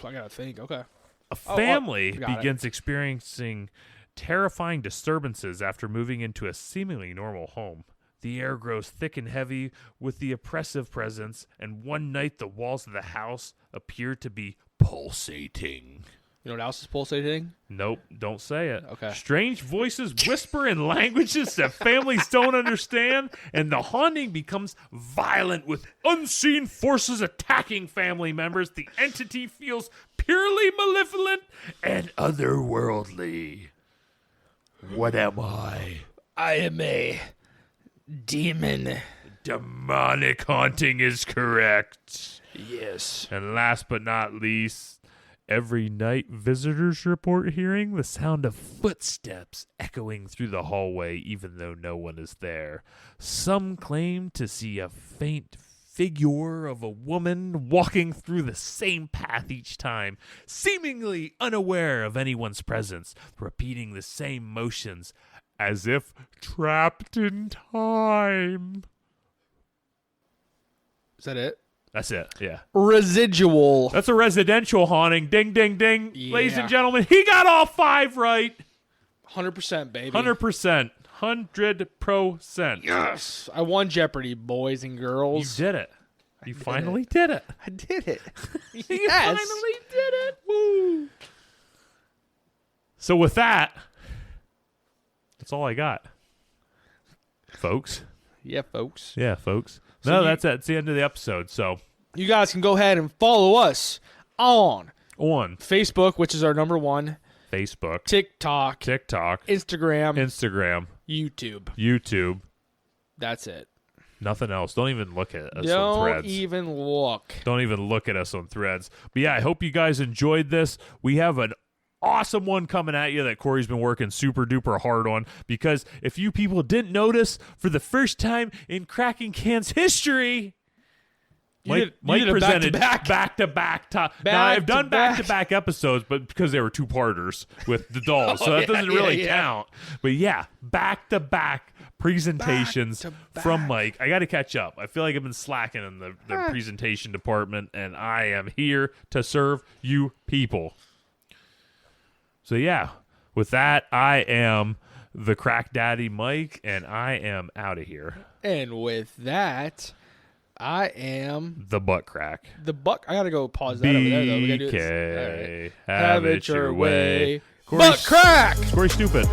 I gotta think. Okay. A family got begins experiencing terrifying disturbances after moving into a seemingly normal home. The air grows thick and heavy with the oppressive presence, and one night the walls of the house appear to be pulsating. You know what else is pulsating? Nope, don't say it. Okay. Strange voices whisper in languages that families don't understand, and the haunting becomes violent with unseen forces attacking family members. The entity feels purely malevolent and otherworldly. What am I? I am a demon. Demonic haunting is correct. Yes. And last but not least, every night visitors report hearing the sound of footsteps echoing through the hallway even though no one is there. Some claim to see a faint figure of a woman walking through the same path each time, seemingly unaware of anyone's presence, repeating the same motions as if trapped in time. Is that it? That's it, yeah. Residual. That's a residential haunting. Ding, ding, ding. Yeah. Ladies and gentlemen, he got all 5 right. 100%, baby. 100%. 100%. Yes. I won Jeopardy, boys and You girls. did it. You finally did it. I did it. You Yes. finally did it. Woo. So with that, that's all I got. Folks. Yeah, folks. Yeah, folks. So No, you- that's it. It's the end of the episode. So You guys can go ahead and follow us on on Facebook, which is our number one, Facebook, TikTok, TikTok, Instagram, Instagram, YouTube. YouTube. That's it. Nothing else. Don't even look at us on Don't Threads. even look. Don't even look at us on Threads. But yeah, I hope you guys enjoyed this. We have an awesome one coming at you that Corey's been working super duper hard on, because if you people didn't notice, for the first time in Kraken Cans history, Mike did a presented back-to-back. Now, I've done back-to-back episodes, but because they were 2-parters with the dolls, so that doesn't really count. But yeah, back-to-back presentations from Mike. I got to catch up. I feel like I've been slacking in the presentation department, and I am here to serve you people. So yeah, with that, I am the Crack Daddy Mike, and I am out of here. And with that, I am The Butt Crack. the buck. I gotta go pause that over there though. We gotta do this. BK. All right. Have it your way. Butt crack. Corey Stupid.